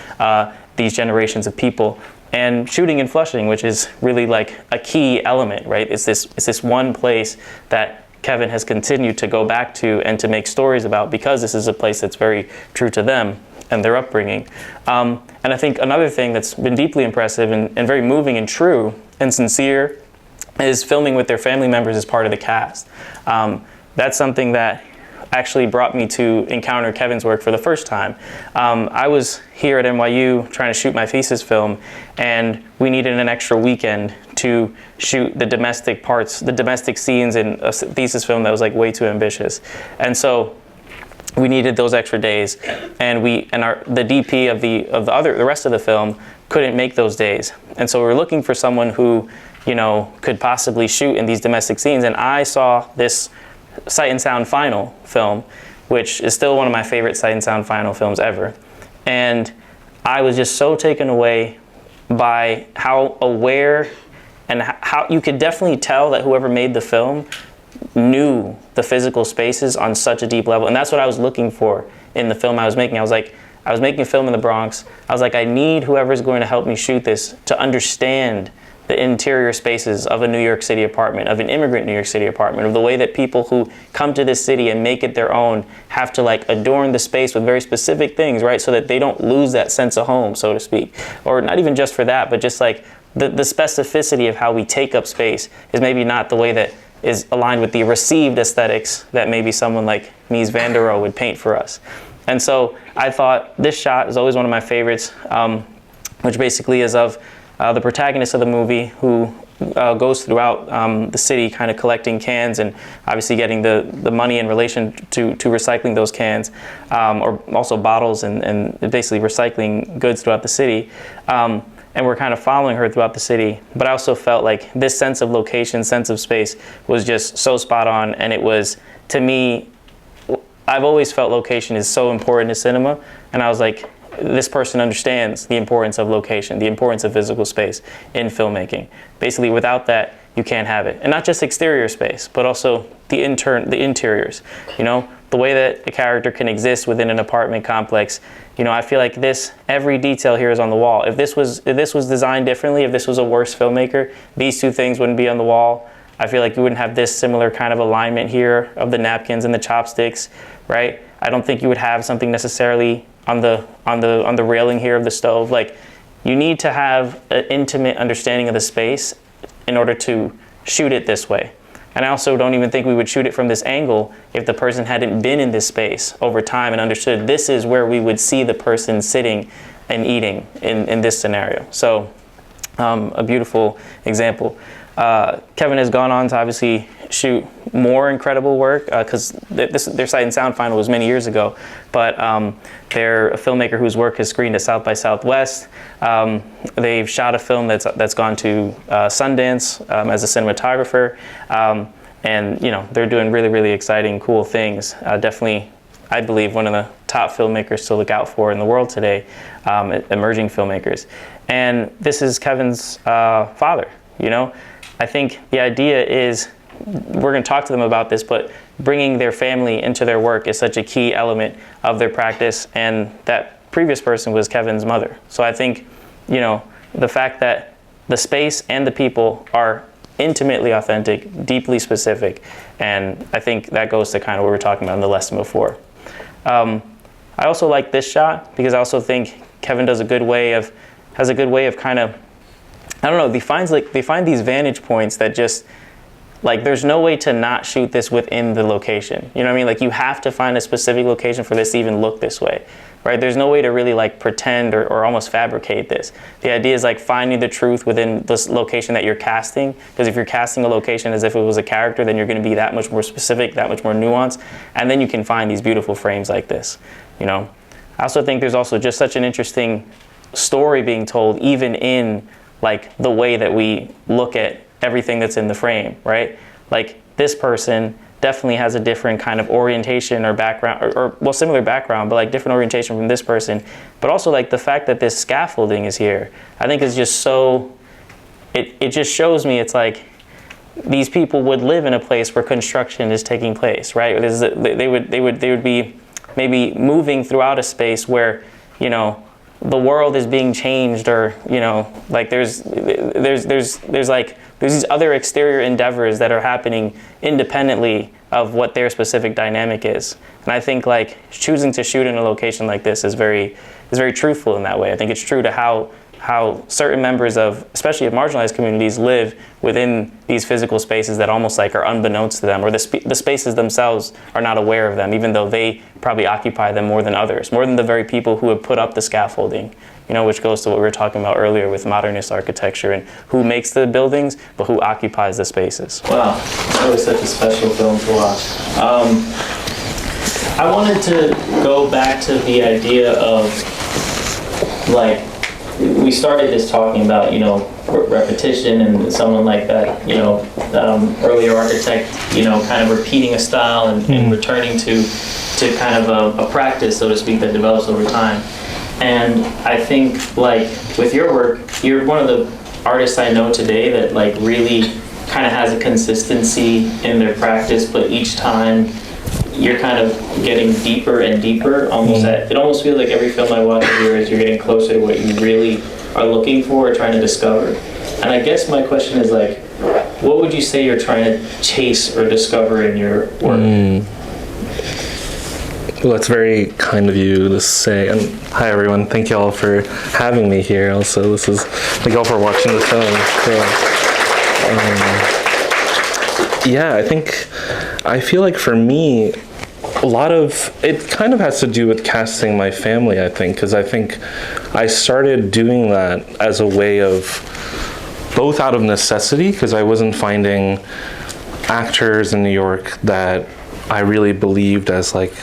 [SPEAKER 1] these generations of people. And shooting in Flushing, which is really like a key element, right? It's this one place that Kevin has continued to go back to and to make stories about, because this is a place that's very true to them and their upbringing. And I think another thing that's been deeply impressive and very moving and true and sincere is filming with their family members as part of the cast. That's something that actually brought me to encounter Kevin's work for the first time. I was here at NYU trying to shoot my thesis film, and we needed an extra weekend to shoot the domestic parts, the domestic scenes in a thesis film that was like way too ambitious. And so we needed those extra days, and the DP of the rest of the film couldn't make those days. And so we were looking for someone who, you know, could possibly shoot in these domestic scenes. And I saw this Sight and Sound Final film, which is still one of my favorite Sight and Sound Final films ever. And I was just so taken away by how aware and how you could definitely tell that whoever made the film knew the physical spaces on such a deep level. And that's what I was looking for in the film I was making. I was making a film in the Bronx. I was like, I need whoever's going to help me shoot this to understand the interior spaces of a New York City apartment, of an immigrant New York City apartment, of the way that people who come to this city and make it their own have to like adorn the space with very specific things, right? So that they don't lose that sense of home, so to speak. Or not even just for that, but just like the specificity of how we take up space is maybe not the way that is aligned with the received aesthetics that maybe someone like Mies van der Rohe would paint for us. And so I thought this shot is always one of my favorites, which basically is of the protagonist of the movie who goes throughout the city kind of collecting cans and obviously getting the money in relation to recycling those cans, or also bottles and basically recycling goods throughout the city. And we're kind of following her throughout the city. But I also felt like this sense of location, sense of space was just so spot on. And it was, to me, I've always felt location is so important to cinema. And I was like, this person understands the importance of location, the importance of physical space in filmmaking. Basically, without that, you can't have it. And not just exterior space, but also the interiors. You know, the way that a character can exist within an apartment complex. You know, I feel like every detail here is on the wall. If this was designed differently, if this was a worse filmmaker, these two things wouldn't be on the wall. I feel like you wouldn't have this similar kind of alignment here of the napkins and the chopsticks, right? I don't think you would have something necessarily on the railing here of the stove. Like, you need to have an intimate understanding of the space in order to shoot it this way. And I also don't even think we would shoot it from this angle if the person hadn't been in this space over time and understood this is where we would see the person sitting and eating in this scenario. So a beautiful example. Kevin has gone on to obviously shoot more incredible work because their Sight and Sound final was many years ago, but they're a filmmaker whose work has screened at South by Southwest. They've shot a film that's gone to Sundance as a cinematographer, and they're doing really, really exciting, cool things. Definitely, I believe, one of the top filmmakers to look out for in the world today, emerging filmmakers. And this is Kevin's father. I think the idea is, we're going to talk to them about this, but bringing their family into their work is such a key element of their practice, and that previous person was Kevin's mother. So I think, the fact that the space and the people are intimately authentic, deeply specific, and I think that goes to kind of what we were talking about in the lesson before. I also like this shot because I also think Kevin has a good way of kind of, I don't know, they find these vantage points that just, like, there's no way to not shoot this within the location. You know what I mean? Like, you have to find a specific location for this to even look this way, right? There's no way to really like pretend or almost fabricate this. The idea is like finding the truth within this location that you're casting, because if you're casting a location as if it was a character, then you're going to be that much more specific, that much more nuanced, and then you can find these beautiful frames like this, I also think there's also just such an interesting story being told, even in like the way that we look at everything that's in the frame, right? Like, this person definitely has a different kind of orientation or background, or similar background, but like different orientation from this person. But also like the fact that this scaffolding is here, I think is just so, it just shows me it's like these people would live in a place where construction is taking place, right? They would be maybe moving throughout a space where, the world is being changed, or like there's these other exterior endeavors that are happening independently of what their specific dynamic is. And I think like choosing to shoot in a location like this is very truthful in that way. I think it's true to how certain members of, especially of marginalized communities, live within these physical spaces that almost like are unbeknownst to them, or the spaces themselves are not aware of them, even though they probably occupy them more than others, more than the very people who have put up the scaffolding, which goes to what we were talking about earlier with modernist architecture and who makes the buildings, but who occupies the spaces. Wow, that was such a special film to watch. I wanted to go back to the idea of, like, we started this talking about, repetition, and someone like that, earlier architect, kind of repeating a style and returning to kind of a practice, so to speak, that develops over time. And I think, like, with your work, you're one of the artists I know today that like really kind of has a consistency in their practice, but each time you're kind of getting deeper and deeper, almost it almost feels like every film I watch of yours, you're getting closer to what you really are looking for or trying to discover. And I guess my question is like, what would you say you're trying to chase or discover in your work?
[SPEAKER 15] Well, that's very kind of you to say. And hi everyone, thank you all for having me here. Also, thank you all for watching the film. I feel like for me, a lot of it kind of has to do with casting my family, I think, because I think I started doing that as a way of, both out of necessity, because I wasn't finding actors in New York that I really believed as like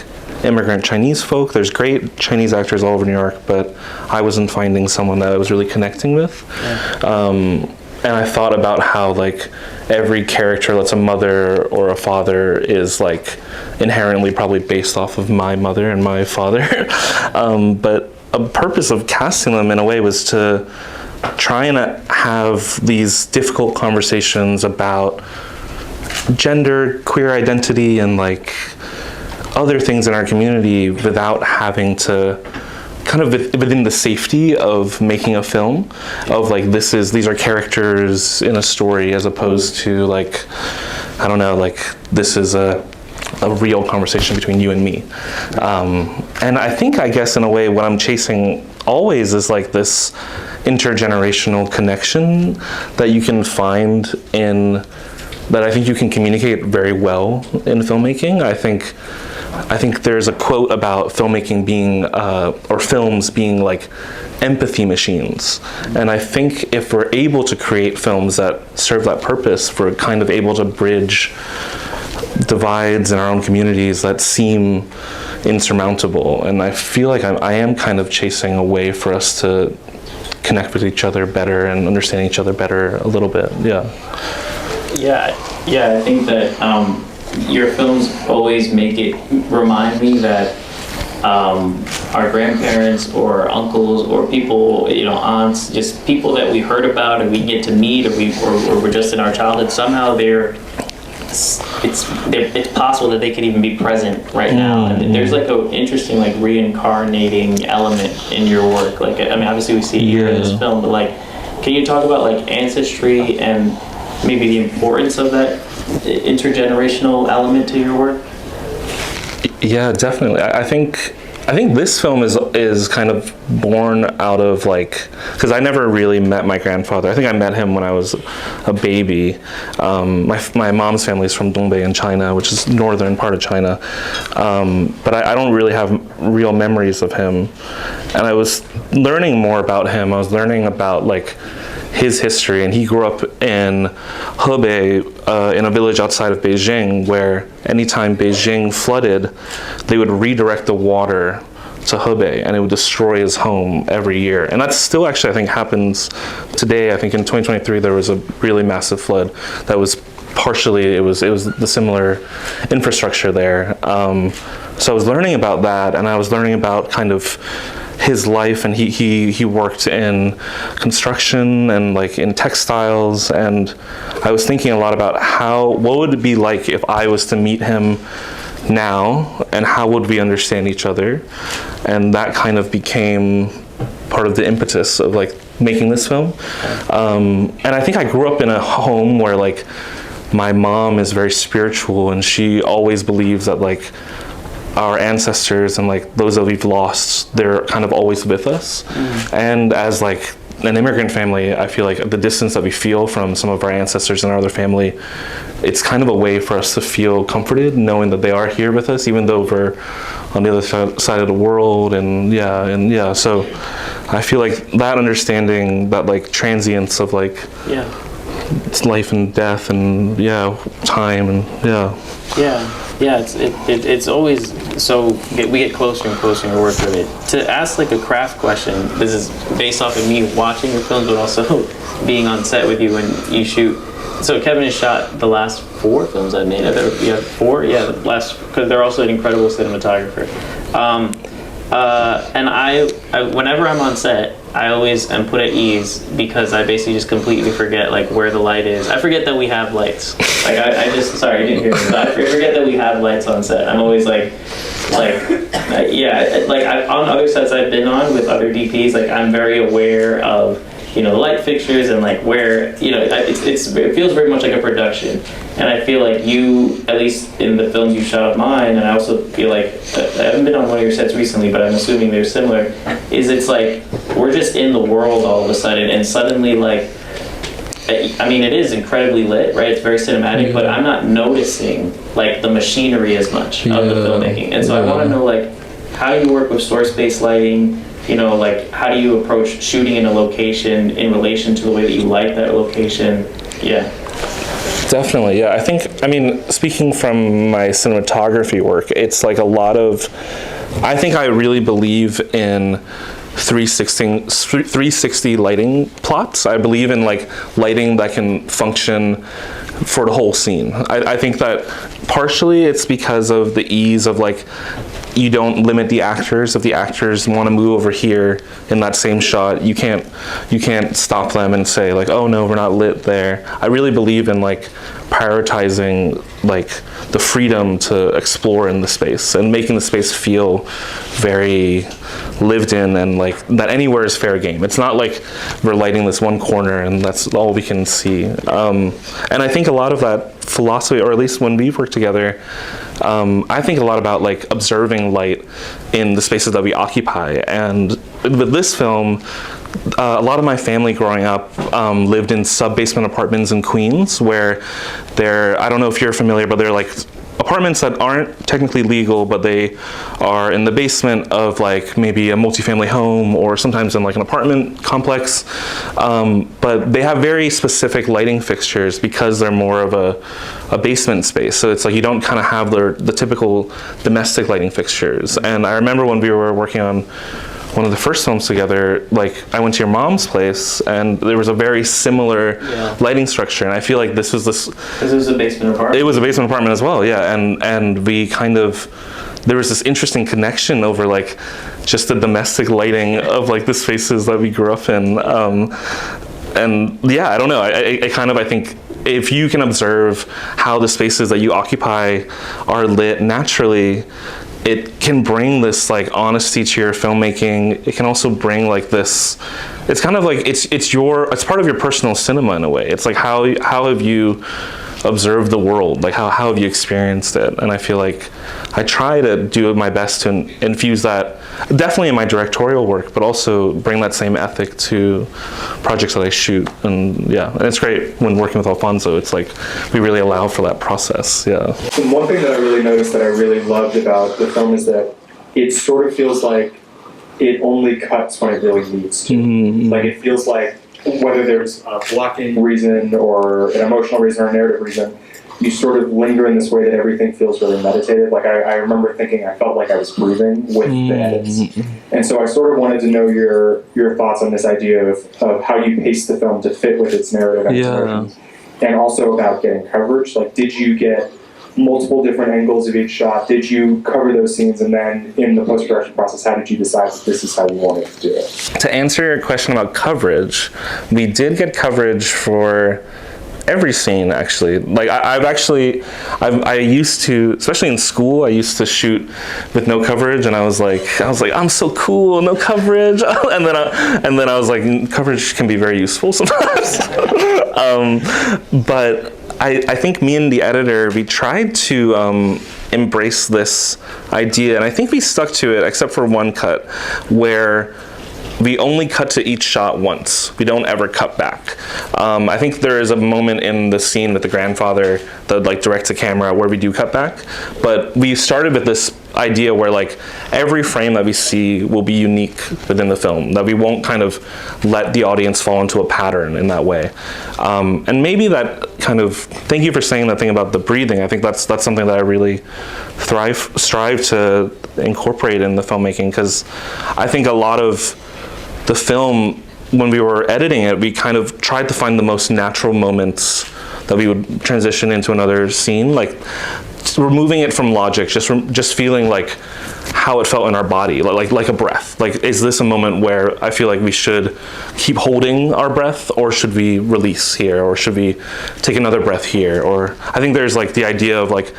[SPEAKER 15] immigrant Chinese folk. There's great Chinese actors all over New York, but I wasn't finding someone that I was really connecting with. And I thought about how like every character that's a mother or a father is like inherently probably based off of my mother and my father. But a purpose of casting them in a way was to try and have these difficult conversations about gender, queer identity, and like other things in our community without having to kind of within the safety of making a film of like these are characters in a story, as opposed to like, I don't know, like this is a real conversation between you and me. And I guess in a way what I'm chasing always is like this intergenerational connection that you can find that I think you can communicate very well in filmmaking. I think I think there's a quote about filmmaking being, or films being like empathy machines. And I think if we're able to create films that serve that purpose, we're kind of able to bridge divides in our own communities that seem insurmountable. And I feel like I am kind of chasing a way for us to connect with each other better and understand each other better a little bit. Yeah.
[SPEAKER 1] Yeah, I think that your films always remind me that our grandparents or uncles or people, aunts, just people that we heard about and we get to meet, or we're just in our childhood, somehow it's possible that they could even be present right now. And there's like an interesting like reincarnating element in your work. Like, I mean, obviously we see it here in this film, but like, can you talk about like ancestry and maybe the importance of that intergenerational element to your work?
[SPEAKER 15] Yeah, definitely. I think this film is kind of born out of like, because I never really met my grandfather. I think I met him when I was a baby. My mom's family is from Dongbei in China, which is northern part of China. But I don't really have real memories of him. And I was learning more about him. I was learning about like his history, and he grew up in Hebei, in a village outside of Beijing, where anytime Beijing flooded, they would redirect the water to Hebei, and it would destroy his home every year. And that still actually, I think, happens today. I think in 2023 there was a really massive flood that was partially, it was the similar infrastructure there. So I was learning about that, and I was learning about kind of his life, and he worked in construction and like in textiles, and I was thinking a lot about what would it be like if I was to meet him now, and how would we understand each other. And that kind of became part of the impetus of like making this film. And I think I grew up in a home where like my mom is very spiritual, and she always believes that like our ancestors and like those that we've lost, they're kind of always with us. And as like an immigrant family, I feel like the distance that we feel from some of our ancestors and our other family, it's kind of a way for us to feel comforted knowing that they are here with us, even though we're on the other side of the world. And yeah, so I feel like that understanding, that like transience of like it's life and death and time and it's always so we get closer and closer in your work with it. To ask like a craft question, this is based off of me watching your films, but also being on set with you when you shoot. So Kevin has shot the last 4 films I made. You have 4, the last, because they're also an incredible cinematographer. And I whenever I'm on set, I always am put at ease because I basically just completely forget like where the light is. I forget that we have lights. Like I just, sorry, you didn't hear me, but I forget that we have lights on set. I'm always like on other sets I've been on with other DPs, like I'm very aware of the light fixtures and like where it feels very much like a production. And I feel like you, at least in the films you shot of mine, and I also feel like I haven't been on one of your sets recently, but I'm assuming they're similar. It's like we're just in the world all of a sudden, and suddenly like, I mean, it is incredibly lit, right? It's very cinematic, but I'm not noticing like the machinery as much of the filmmaking. And so I want to know like how you work with source-based lighting. Like how do you approach shooting in a location in relation to the way that you light that location? Definitely, I think, speaking from my cinematography work, it's like a lot of, I think I really believe in 360 lighting plots. I believe in like lighting that can function for the whole scene. I think that partially it's because of the ease of like, you don't limit the actors. If the actors want to move over here in that same shot, you can't stop them and say like, oh no, we're not lit there. I really believe in like prioritizing like the freedom to explore in the space and making the space feel very lived in, and like that anywhere is fair game. It's not like we're lighting this one corner and that's all we can see. And I think a lot of that philosophy, or at least when we've worked together, I think a lot about like observing light in the spaces that we occupy. And with this film, a lot of my family growing up lived in sub-basement apartments in Queens, where I don't know if you're familiar, but they're like apartments that aren't technically legal, but they are in the basement of like maybe a multifamily home or sometimes in like an apartment complex. But they have very specific lighting fixtures because they're more of a basement space. So it's like you don't kind of have the typical domestic lighting fixtures. And I remember when we were working on one of the first films together, like I went to your mom's place and there was a very similar lighting structure, and I feel like this was this,
[SPEAKER 1] because it was a basement apartment.
[SPEAKER 15] it was a basement apartment as well, yeah, and we kind of, there was this interesting connection over like just the domestic lighting of like the spaces that we grew up in, and yeah, I don't know, I think if you can observe how the spaces that you occupy are lit naturally, it can bring this like honesty to your filmmaking. It can also bring like this, it's kind of like, it's part of your personal cinema in a way. It's like how have you observed the world? Like how have you experienced it? And I feel like I try to do my best to infuse that, definitely in my directorial work, but also bring that same ethic to projects that I shoot. And yeah, and it's great when working with Alfonso. It's like we really allow for that process. Yeah.
[SPEAKER 16] And one thing that I really noticed that I really loved about the film is that it sort of feels like it only cuts when it really needs to.
[SPEAKER 15] Mm-hmm.
[SPEAKER 16] Like it feels like whether there's a blocking reason or an emotional reason or a narrative reason, you sort of linger in this way that everything feels really meditative. Like I remember thinking I felt like I was breathing with the edits. And so I sort of wanted to know your thoughts on this idea of how you pace the film to fit with its narrative and emotions. And also about getting coverage. Like did you get multiple different angles of each shot? Did you cover those scenes? And then in the post-production process, how did you decide that this is how you wanted to do it?
[SPEAKER 15] To answer your question about coverage, we did get coverage for every scene actually. Like I used to, especially in school, I used to shoot with no coverage, and I was like, I'm so cool, no coverage. and then I was like, coverage can be very useful sometimes. But I think me and the editor, we tried to embrace this idea, and I think we stuck to it except for one cut where we only cut to each shot once. We don't ever cut back. I think there is a moment in the scene with the grandfather that like directs the camera where we do cut back, but we started with this idea where like every frame that we see will be unique within the film, that we won't kind of let the audience fall into a pattern in that way. And maybe that kind of, thank you for saying that thing about the breathing. I think that's something that I really strive to incorporate in the filmmaking, because I think a lot of the film, when we were editing it, we kind of tried to find the most natural moments that we would transition into another scene, like removing it from logic, just feeling like how it felt in our body, like a breath. Like, is this a moment where I feel like we should keep holding our breath, or should we release here, or should we take another breath here? Or I think there's like the idea of like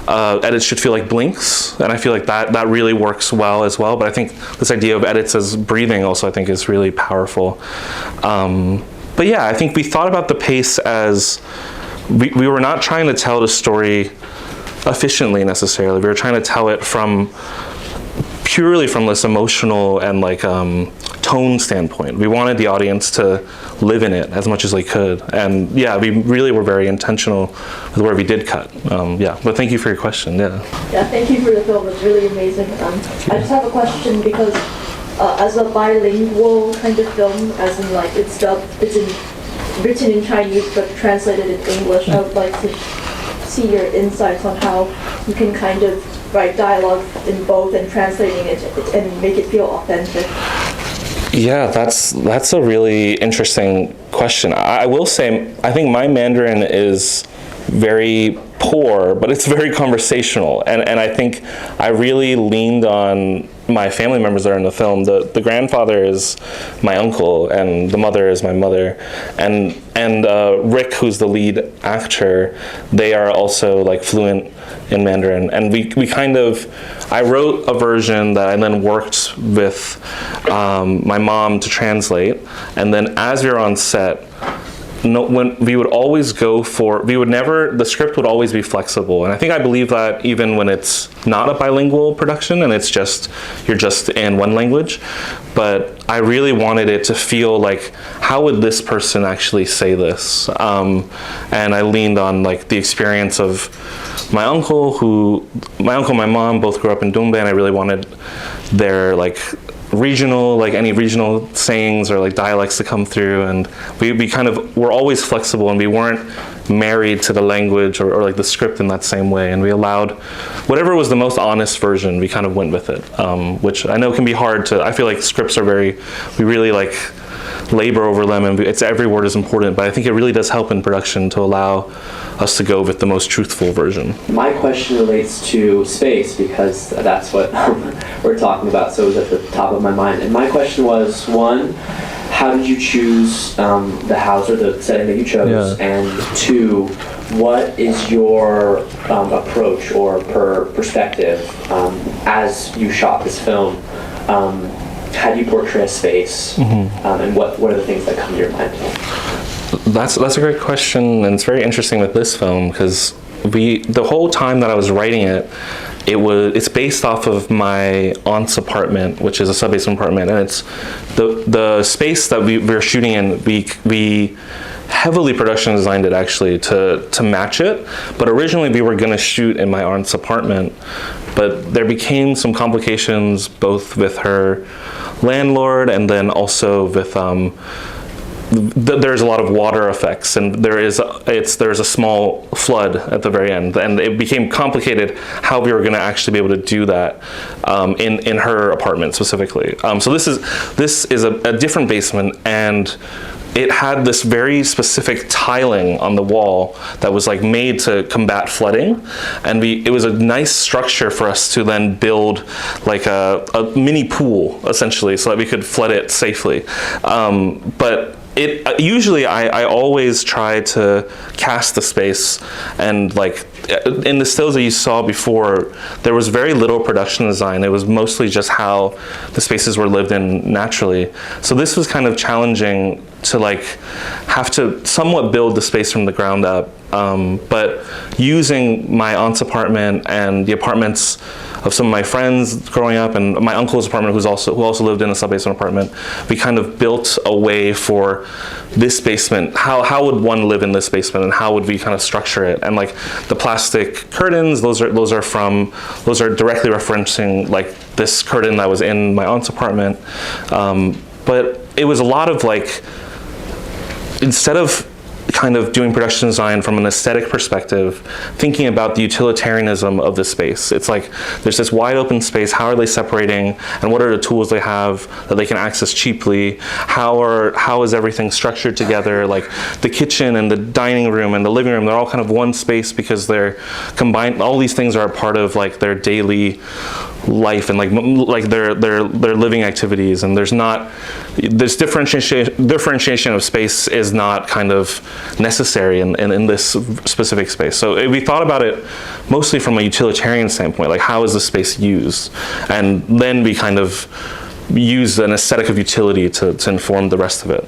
[SPEAKER 15] edits should feel like blinks, and I feel like that really works well as well. But I think this idea of edits as breathing also I think is really powerful. But yeah, I think we thought about the pace as we were not trying to tell the story efficiently necessarily. We were trying to tell it purely from this emotional and like tone standpoint. We wanted the audience to live in it as much as they could. And yeah, we really were very intentional with where we did cut. Yeah, but thank you for your question. Yeah,
[SPEAKER 17] thank you for the film. It's really amazing. I just have a question, because as a bilingual kind of film, as in like it's written in Chinese but translated in English, I would like to see your insights on how you can kind of write dialogue in both and translating it and make it feel authentic.
[SPEAKER 15] Yeah, that's a really interesting question. I will say, I think my Mandarin is very poor, but it's very conversational, and I think I really leaned on my family members that are in the film. The grandfather is my uncle, and the mother is my mother, and Rick, who's the lead actor, they are also like fluent in Mandarin, and we kind of, I wrote a version that I then worked with my mom to translate, and then as we were on set, when we would always go for, the script would always be flexible. And I believe that even when it's not a bilingual production and you're just in one language. But I really wanted it to feel like, how would this person actually say this? And I leaned on like the experience of my uncle and my mom both grew up in Dongbae, and I really wanted their like regional, like any regional sayings or like dialects to come through. And we kind of were always flexible, and we weren't married to the language or like the script in that same way. And we allowed whatever was the most honest version, we kind of went with it, which I know can be hard to, I feel like scripts are we really like labor over them, and every word is important, but I think it really does help in production to allow us to go with the most truthful version.
[SPEAKER 18] My question relates to space, because that's what we're talking about, so it was at the top of my mind. And my question was, one, how did you choose the house or the setting that you chose? Yeah. And two, what is your approach or perspective as you shot this film? How do you portray a space, and what are the things that come to your mind?
[SPEAKER 15] That's a great question, and it's very interesting with this film, because the whole time that I was writing it, it's based off of my aunt's apartment, which is a sub-basement apartment, and it's the space that we were shooting in. We heavily production designed it actually to match it, but originally we were going to shoot in my aunt's apartment, but there became some complications both with her landlord and then also with there's a lot of water effects, and there's a small flood at the very end, and it became complicated how we were going to actually be able to do that in her apartment specifically. So this is a different basement, and it had this very specific tiling on the wall that was like made to combat flooding, and it was a nice structure for us to then build like a mini pool essentially, so that we could flood it safely. But usually I always try to cast the space, and like in the stills that you saw before, there was very little production design. It was mostly just how the spaces were lived in naturally. So this was kind of challenging to like have to somewhat build the space from the ground up. But using my aunt's apartment and the apartments of some of my friends growing up, and my uncle's apartment who also lived in a sub-basement apartment, we kind of built a way for this basement. How would one live in this basement, and how would we kind of structure it? And like the plastic curtains, those are directly referencing like this curtain that was in my aunt's apartment. But it was a lot of like, instead of kind of doing production design from an aesthetic perspective, thinking about the utilitarianism of the space. It's like there's this wide open space. How are they separating, and what are the tools they have that they can access cheaply? How is everything structured together? Like the kitchen and the dining room and the living room, they're all kind of one space because they're combined. All these things are a part of like their daily life and like their living activities, and there's not this differentiation of space is not kind of necessary in this specific space. So we thought about it mostly from a utilitarian standpoint, like how is the space used, and then we kind of use an aesthetic of utility to inform the rest of it.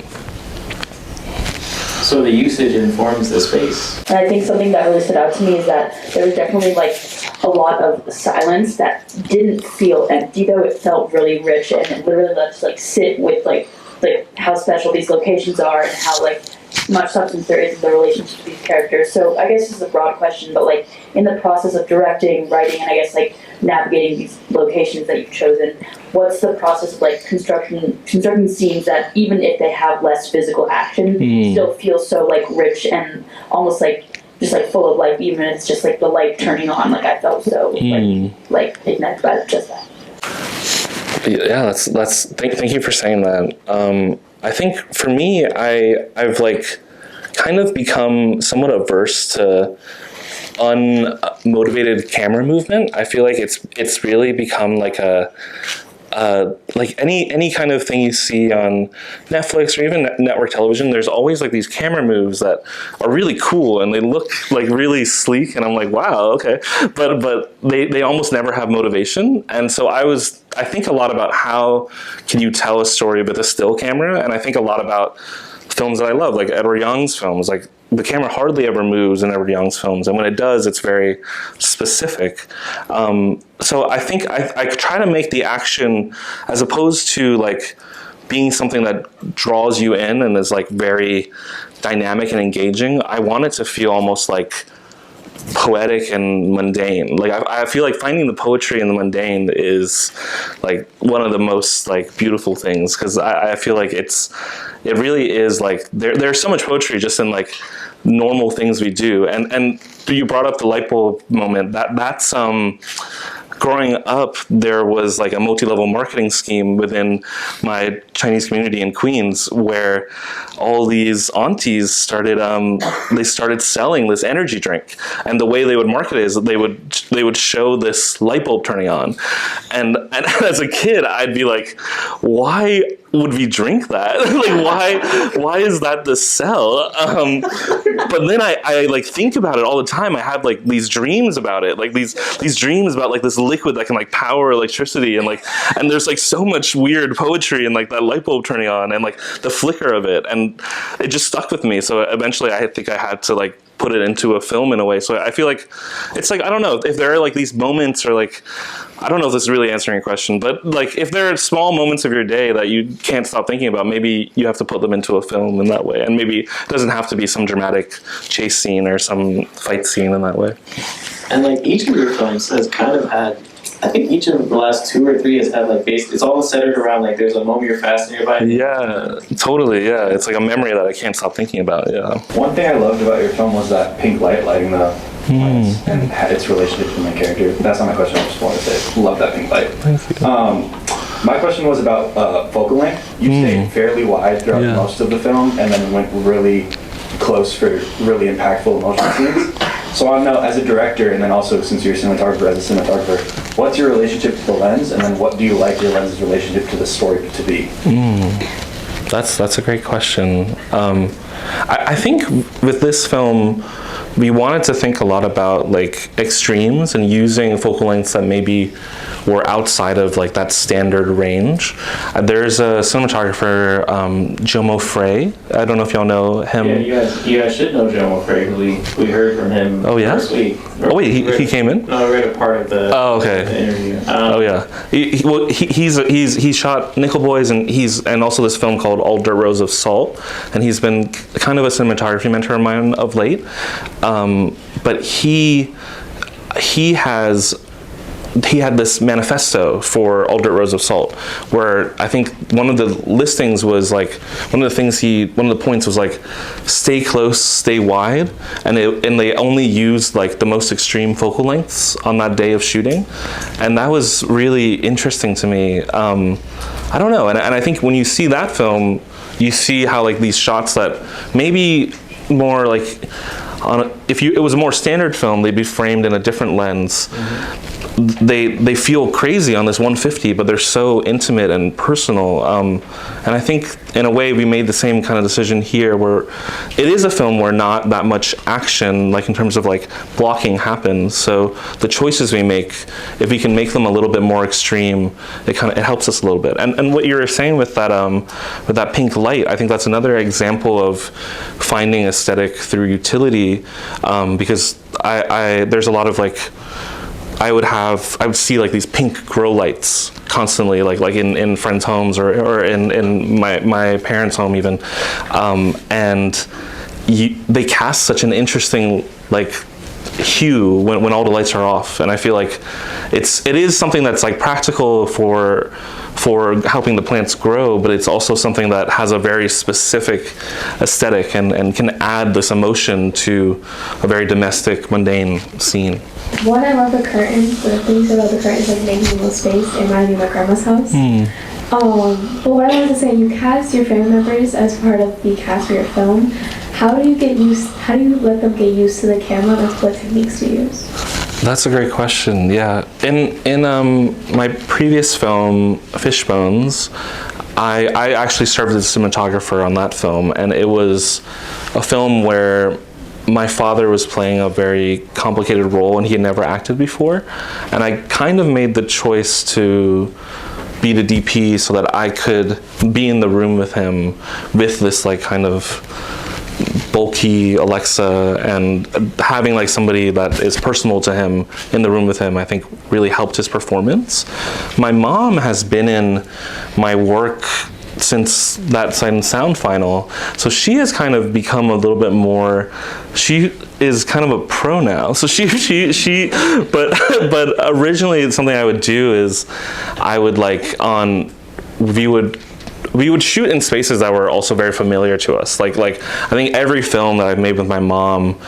[SPEAKER 18] So the usage informs the space.
[SPEAKER 17] And I think something that really stood out to me is that there was definitely like a lot of silence that didn't feel empty, though it felt really rich, and it literally let us like sit with like how special these locations are and how like much substance there is in the relationship to these characters. So I guess this is a broad question, but like in the process of directing, writing, and I guess like navigating these locations that you've chosen, what's the process of like constructing scenes that even if they have less physical action, still feel so like rich and almost like just like full of life, even if it's just like the light turning on. Like I felt so like ignited by just that.
[SPEAKER 15] Yeah, thank you for saying that. I think for me, I've like kind of become somewhat averse to unmotivated camera movement. I feel like it's really become like like any kind of thing you see on Netflix or even network television, there's always like these camera moves that are really cool and they look like really sleek, and I'm like, wow, okay, but they almost never have motivation. And so I think a lot about how can you tell a story with a still camera, and I think a lot about films that I love, like Edward Young's films. Like the camera hardly ever moves in Edward Young's films, and when it does, it's very specific. So I think I try to make the action, as opposed to like being something that draws you in and is like very dynamic and engaging, I want it to feel almost like poetic and mundane. Like I feel like finding the poetry in the mundane is like one of the most like beautiful things, because I feel like it really is like there's so much poetry just in like normal things we do. And you brought up the light bulb moment. That's growing up, there was like a multi-level marketing scheme within my Chinese community in Queens, where all these aunties started selling this energy drink, and the way they would market it is that they would show this light bulb turning on, and as a kid I'd be like, why would we drink that? Like why is that the sell? But then I like think about it all the time. I have like these dreams about it, like these dreams about like this liquid that can like power electricity, and there's like so much weird poetry and like that light bulb turning on and like the flicker of it, and it just stuck with me. So eventually I think I had to like put it into a film in a way. So I feel like it's like, I don't know if there are like these moments, or like, I don't know if this is really answering your question, but like if there are small moments of your day that you can't stop thinking about, maybe you have to put them into a film in that way. And maybe it doesn't have to be some dramatic chase scene or some fight scene in that way.
[SPEAKER 12] And like each of your films has kind of had, I think each of the last 2 or 3 has had like it's all centered around like there's a moment you're fascinated by.
[SPEAKER 15] Yeah, totally. Yeah, it's like a memory that I can't stop thinking about. Yeah.
[SPEAKER 16] One thing I loved about your film was that pink light lighting the lights and its relationship to the main character. That's not my question. I just wanted to say, love that pink light.
[SPEAKER 15] Thank you.
[SPEAKER 16] My question was about focal length. You stayed fairly wide throughout most of the film, and then went really close for really impactful emotional scenes. So I want to know, as a director, and then also since you're a cinematographer, as a cinematographer, what's your relationship to the lens, and then what do you like your lens's relationship to the story to be?
[SPEAKER 15] That's a great question. I think with this film, we wanted to think a lot about like extremes and using focal lengths that maybe were outside of like that standard range. There's a cinematographer, Jomo Frey. I don't know if y'all know him.
[SPEAKER 12] Yeah, you guys should know Jomo Frey, because we heard from him last week.
[SPEAKER 15] Oh wait, he came in?
[SPEAKER 12] No, I read a part of the, the interview.
[SPEAKER 15] Oh yeah, he shot Nickel Boys, and also this film called All Dirt Rows of Salt, and he's been kind of a cinematography mentor of mine of late. But he had this manifesto for All Dirt Rows of Salt, where I think one of the listings was like, one of the points was like, stay close, stay wide, and they only used like the most extreme focal lengths on that day of shooting, and that was really interesting to me. I don't know, and I think when you see that film, you see how like these shots that maybe more like, if it was a more standard film, they'd be framed in a different lens. They feel crazy on this 150, but they're so intimate and personal. And I think in a way we made the same kind of decision here, where it is a film where not that much action, like in terms of like blocking, happens. So the choices we make, if we can make them a little bit more extreme, it helps us a little bit. And what you were saying with that pink light, I think that's another example of finding aesthetic through utility, because there's a lot of like, I would see like these pink grow lights constantly, like in friends' homes or in my parents' home even, and they cast such an interesting like hue when all the lights are off, and I feel like it is something that's like practical for helping the plants grow, but it's also something that has a very specific aesthetic and can add this emotion to a very domestic, mundane scene.
[SPEAKER 13] One, I love the curtains. The things about the curtains, like making little space, it reminded me of my grandma's house. But what I wanted to say, you cast your family members as part of the cast for your film. How do you let them get used to the camera, and what techniques do you use?
[SPEAKER 15] That's a great question. Yeah, in my previous film, Fishbones, I actually served as a cinematographer on that film, and it was a film where my father was playing a very complicated role, and he had never acted before, and I kind of made the choice to be the DP so that I could be in the room with him with this like kind of bulky Alexa, and having like somebody that is personal to him in the room with him, I think really helped his performance. My mom has been in my work since that Sight and Sound final, so she has kind of become a little bit more, she is kind of a pro now, so but originally something I would do is I would we would shoot in spaces that were also very familiar to us. Like I think every film that I've made with my mom,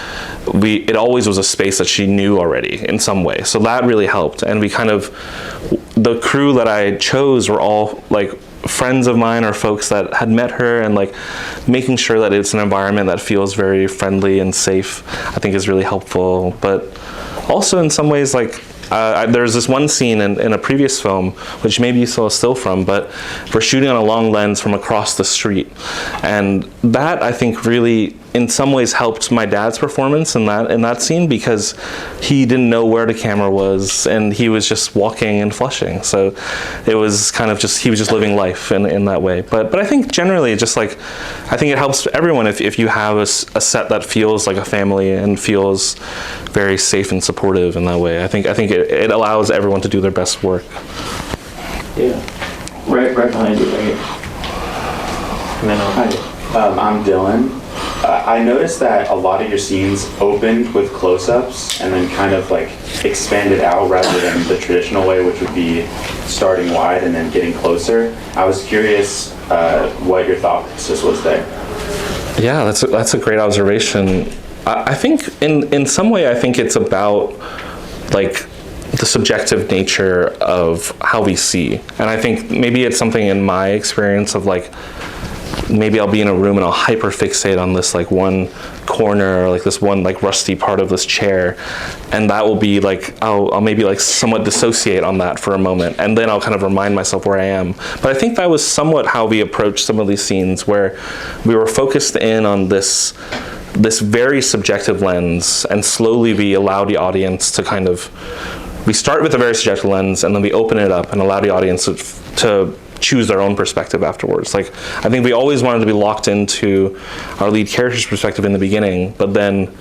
[SPEAKER 15] it always was a space that she knew already in some way. So that really helped. And the crew that I chose were all like friends of mine or folks that had met her, and like making sure that it's an environment that feels very friendly and safe, I think is really helpful. But also in some ways, like there's this one scene in a previous film, which maybe you saw a still from, but we're shooting on a long lens from across the street. And that, I think, really, in some ways, helped my dad's performance in that scene, because he didn't know where the camera was, and he was just walking and flushing. So it was kind of he was just living life in that way. But I think generally, just like, I think it helps everyone if you have a set that feels like a family and feels very safe and supportive in that way. I think it allows everyone to do their best work.
[SPEAKER 18] Yeah, right behind you, right? Hi, I'm Dylan. I noticed that a lot of your scenes opened with close-ups and then kind of like expanded out rather than the traditional way, which would be starting wide and then getting closer. I was curious what your thought process was there.
[SPEAKER 15] Yeah, that's a great observation. I think in some way, I think it's about like the subjective nature of how we see. And I think maybe it's something in my experience of like, maybe I'll be in a room and I'll hyperfixate on this like one corner, or like this one like rusty part of this chair, and that will be like, I'll maybe like somewhat dissociate on that for a moment, and then I'll kind of remind myself where I am. But I think that was somewhat how we approached some of these scenes, where we were focused in on this very subjective lens, and slowly we allow the audience to kind of, we start with a very subjective lens, and then we open it up and allow the audience to choose their own perspective afterwards. Like, I think we always wanted to be locked into our lead character's perspective in the beginning, but then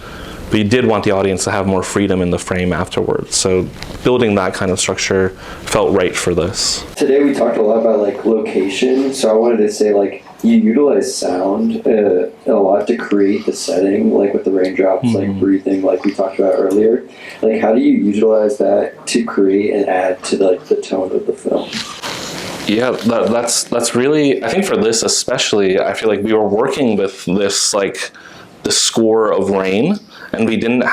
[SPEAKER 15] we did want the audience to have more freedom in the frame afterwards. So building that kind of structure felt right for this.
[SPEAKER 18] Today we talked a lot about like location, so I wanted to say like you utilize sound a lot to create the setting, like with the raindrops, like breathing, like we talked about earlier. Like, how do you utilize that to create and add to like the tone of the film?
[SPEAKER 15] Yeah, that's really, I think for this especially, I feel like we were working with this like the score of rain, and we didn't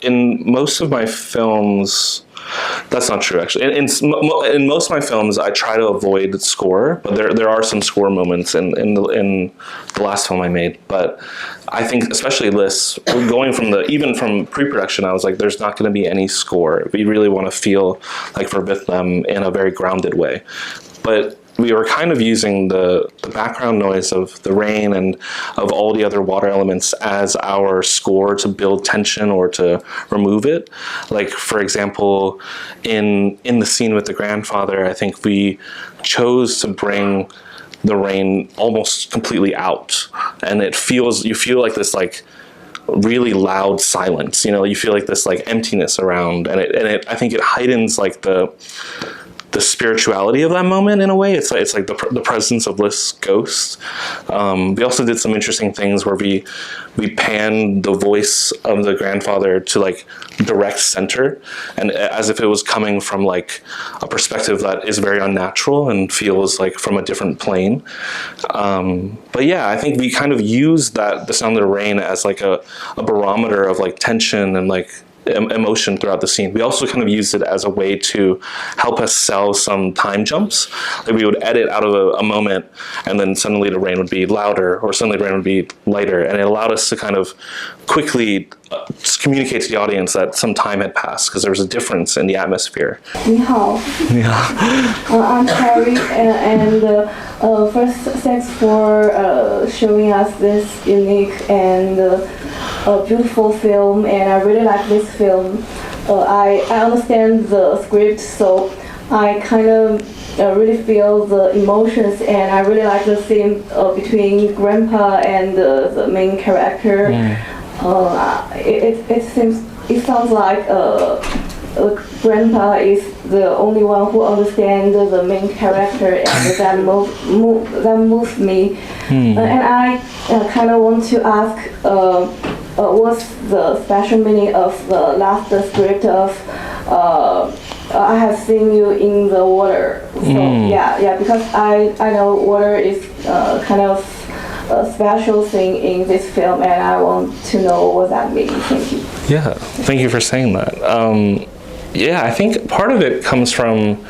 [SPEAKER 15] in most of my films, that's not true actually. In most of my films, I try to avoid the score, but there are some score moments in the last film I made. But I think especially this, going from even from pre-production, I was like, there's not going to be any score. We really want to feel like we're with them in a very grounded way. But we were kind of using the background noise of the rain and of all the other water elements as our score to build tension or to remove it. Like, for example, in the scene with the grandfather, I think we chose to bring the rain almost completely out. And you feel like this like really loud silence, you feel like this like emptiness around, and I think it heightens like the spirituality of that moment in a way. It's like the presence of this ghost. We also did some interesting things where we panned the voice of the grandfather to like direct center, and as if it was coming from like a perspective that is very unnatural and feels like from a different plane. But yeah, I think we kind of used the sound of the rain as like a barometer of like tension and like emotion throughout the scene. We also kind of used it as a way to help us sell some time jumps. Like, we would edit out of a moment, and then suddenly the rain would be louder, or suddenly the rain would be lighter, and it allowed us to kind of quickly communicate to the audience that some time had passed, because there was a difference in the atmosphere.
[SPEAKER 17] 你好. I'm Carrie, and first, thanks for showing us this unique and beautiful film, and I really like this film. I understand the script, so I kind of really feel the emotions, and I really like the scene between Grandpa and the main character. It sounds like Grandpa is the only one who understands the main character, and that moves me. And I kind of want to ask, what's the special meaning of the last script of I have seen you in the water. So yeah, because I know water is kind of a special thing in this film, and I want to know what that means. Thank you.
[SPEAKER 15] Yeah, thank you for saying that. Yeah, I think part of it comes from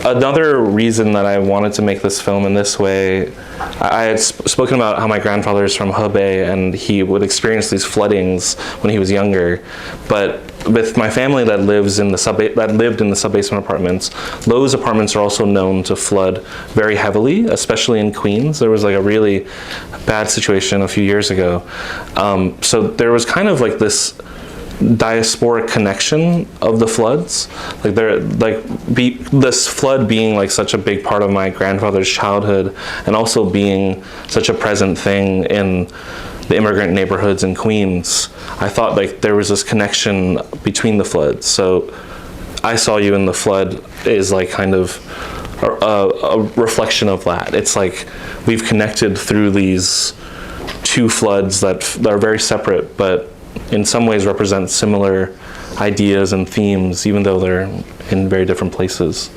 [SPEAKER 15] another reason that I wanted to make this film in this way. I had spoken about how my grandfather is from Hebei, and he would experience these floodings when he was younger. But with my family that lived in the sub-basement apartments, those apartments are also known to flood very heavily, especially in Queens. There was like a really bad situation a few years ago. So there was kind of like this diasporic connection of the floods, this flood being like such a big part of my grandfather's childhood, and also being such a present thing in the immigrant neighborhoods in Queens. I thought like there was this connection between the floods. So I Saw You in the Flood is like kind of a reflection of that. It's like we've connected through these two floods that are very separate, but in some ways represent similar ideas and themes, even though they're in very different places.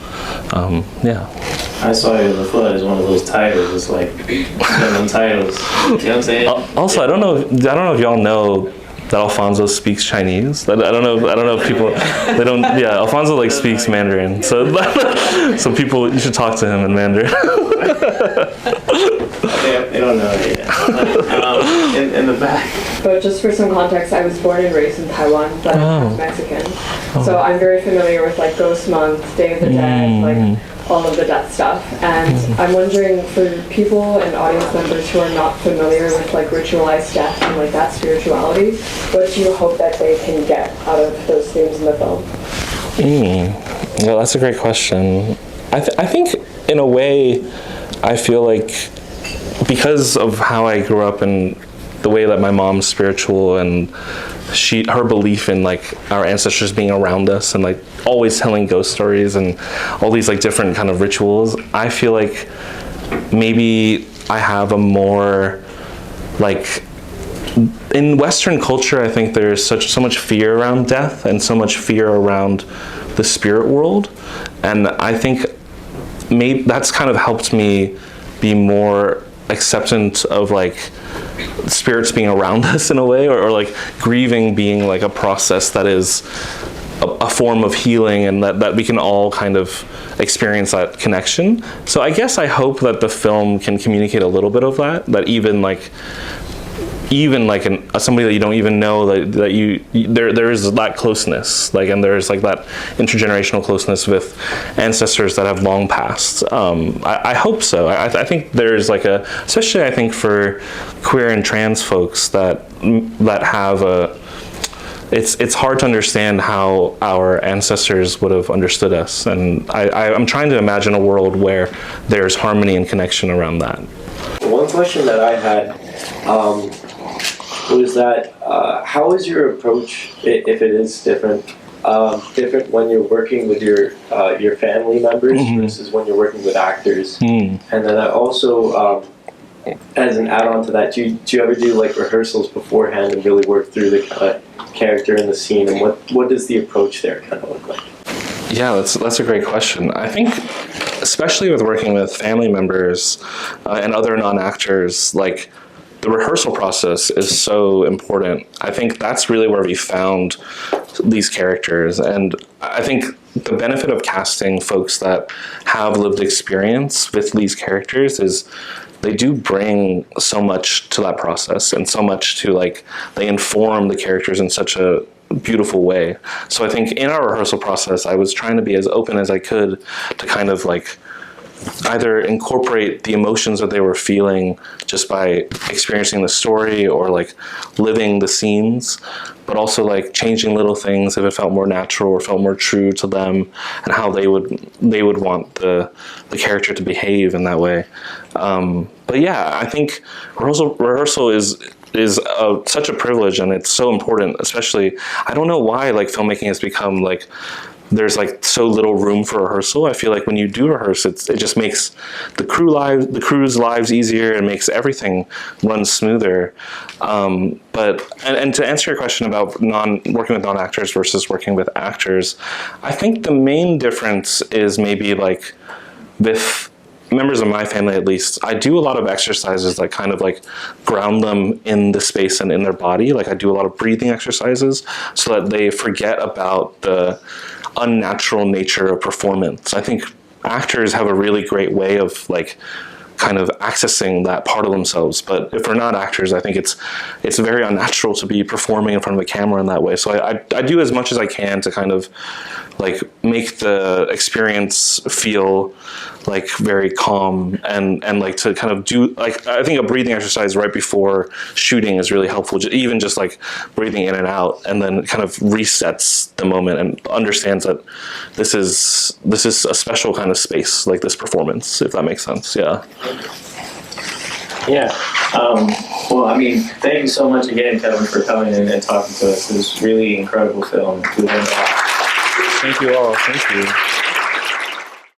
[SPEAKER 15] Yeah.
[SPEAKER 1] I Saw You in the Flood is one of those titles. It's like them titles. You know what I'm saying?
[SPEAKER 15] Also, I don't know if y'all know that Alfonso speaks Chinese. I don't know if people, they don't, yeah, Alfonso like speaks Mandarin. So people, you should talk to him in Mandarin.
[SPEAKER 1] They don't know it yet. In the back.
[SPEAKER 19] But just for some context, I was born and raised in Taiwan, but I'm Mexican. So I'm very familiar with like Ghost Month, Day of the Dead, like all of the death stuff. And I'm wondering, for people and audience members who are not familiar with like ritualized death and like that spirituality, what do you hope that they can get out of those themes in the film?
[SPEAKER 15] Well, that's a great question. I think in a way, I feel like because of how I grew up and the way that my mom's spiritual, and her belief in like our ancestors being around us and like always telling ghost stories and all these like different kind of rituals, I feel like maybe I have a more like, in Western culture, I think there's so much fear around death and so much fear around the spirit world, and I think maybe that's kind of helped me be more acceptant of like spirits being around us in a way, or like grieving being like a process that is a form of healing, and that we can all kind of experience that connection. So I guess I hope that the film can communicate a little bit of that even like somebody that you don't even know, there is that closeness, like, and there's like that intergenerational closeness with ancestors that have long passed. I hope so. I think there's like especially I think for queer and trans folks that have it's hard to understand how our ancestors would have understood us, and I'm trying to imagine a world where there's harmony and connection around that.
[SPEAKER 18] One question that I had was that how is your approach, if it is different when you're working with your family members versus when you're working with actors? And then I also, as an add-on to that, do you ever do like rehearsals beforehand and really work through the kind of character in the scene, and what does the approach there kind of look like?
[SPEAKER 15] Yeah, that's a great question. I think, especially with working with family members and other non-actors, like the rehearsal process is so important. I think that's really where we found these characters, and I think the benefit of casting folks that have lived experience with these characters is they do bring so much to that process, and so much to like, they inform the characters in such a beautiful way. So I think in our rehearsal process, I was trying to be as open as I could to kind of like either incorporate the emotions that they were feeling just by experiencing the story or like living the scenes, but also like changing little things if it felt more natural or felt more true to them, and how they would want the character to behave in that way. But yeah, I think rehearsal is such a privilege, and it's so important. Especially, I don't know why like filmmaking has become like there's like so little room for rehearsal. I feel like when you do rehearse, it just makes the crew's lives easier, and makes everything run smoother. But to answer your question about working with non-actors versus working with actors, I think the main difference is maybe like with members of my family, at least, I do a lot of exercises that kind of like ground them in the space and in their body. Like I do a lot of breathing exercises so that they forget about the unnatural nature of performance. I think actors have a really great way of like kind of accessing that part of themselves. But if we're not actors, I think it's very unnatural to be performing in front of a camera in that way. So I do as much as I can to kind of like make the experience feel like very calm, and like to kind of do like, I think a breathing exercise right before shooting is really helpful. Even just like breathing in and out, and then kind of resets the moment and understands that this is a special kind of space, like this performance, if that makes sense. Yeah.
[SPEAKER 1] Yeah. Well, I mean, thank you so much again, Kevin, for coming and talking to us. It was really incredible film. We learned a lot. Thank you all. Thank you.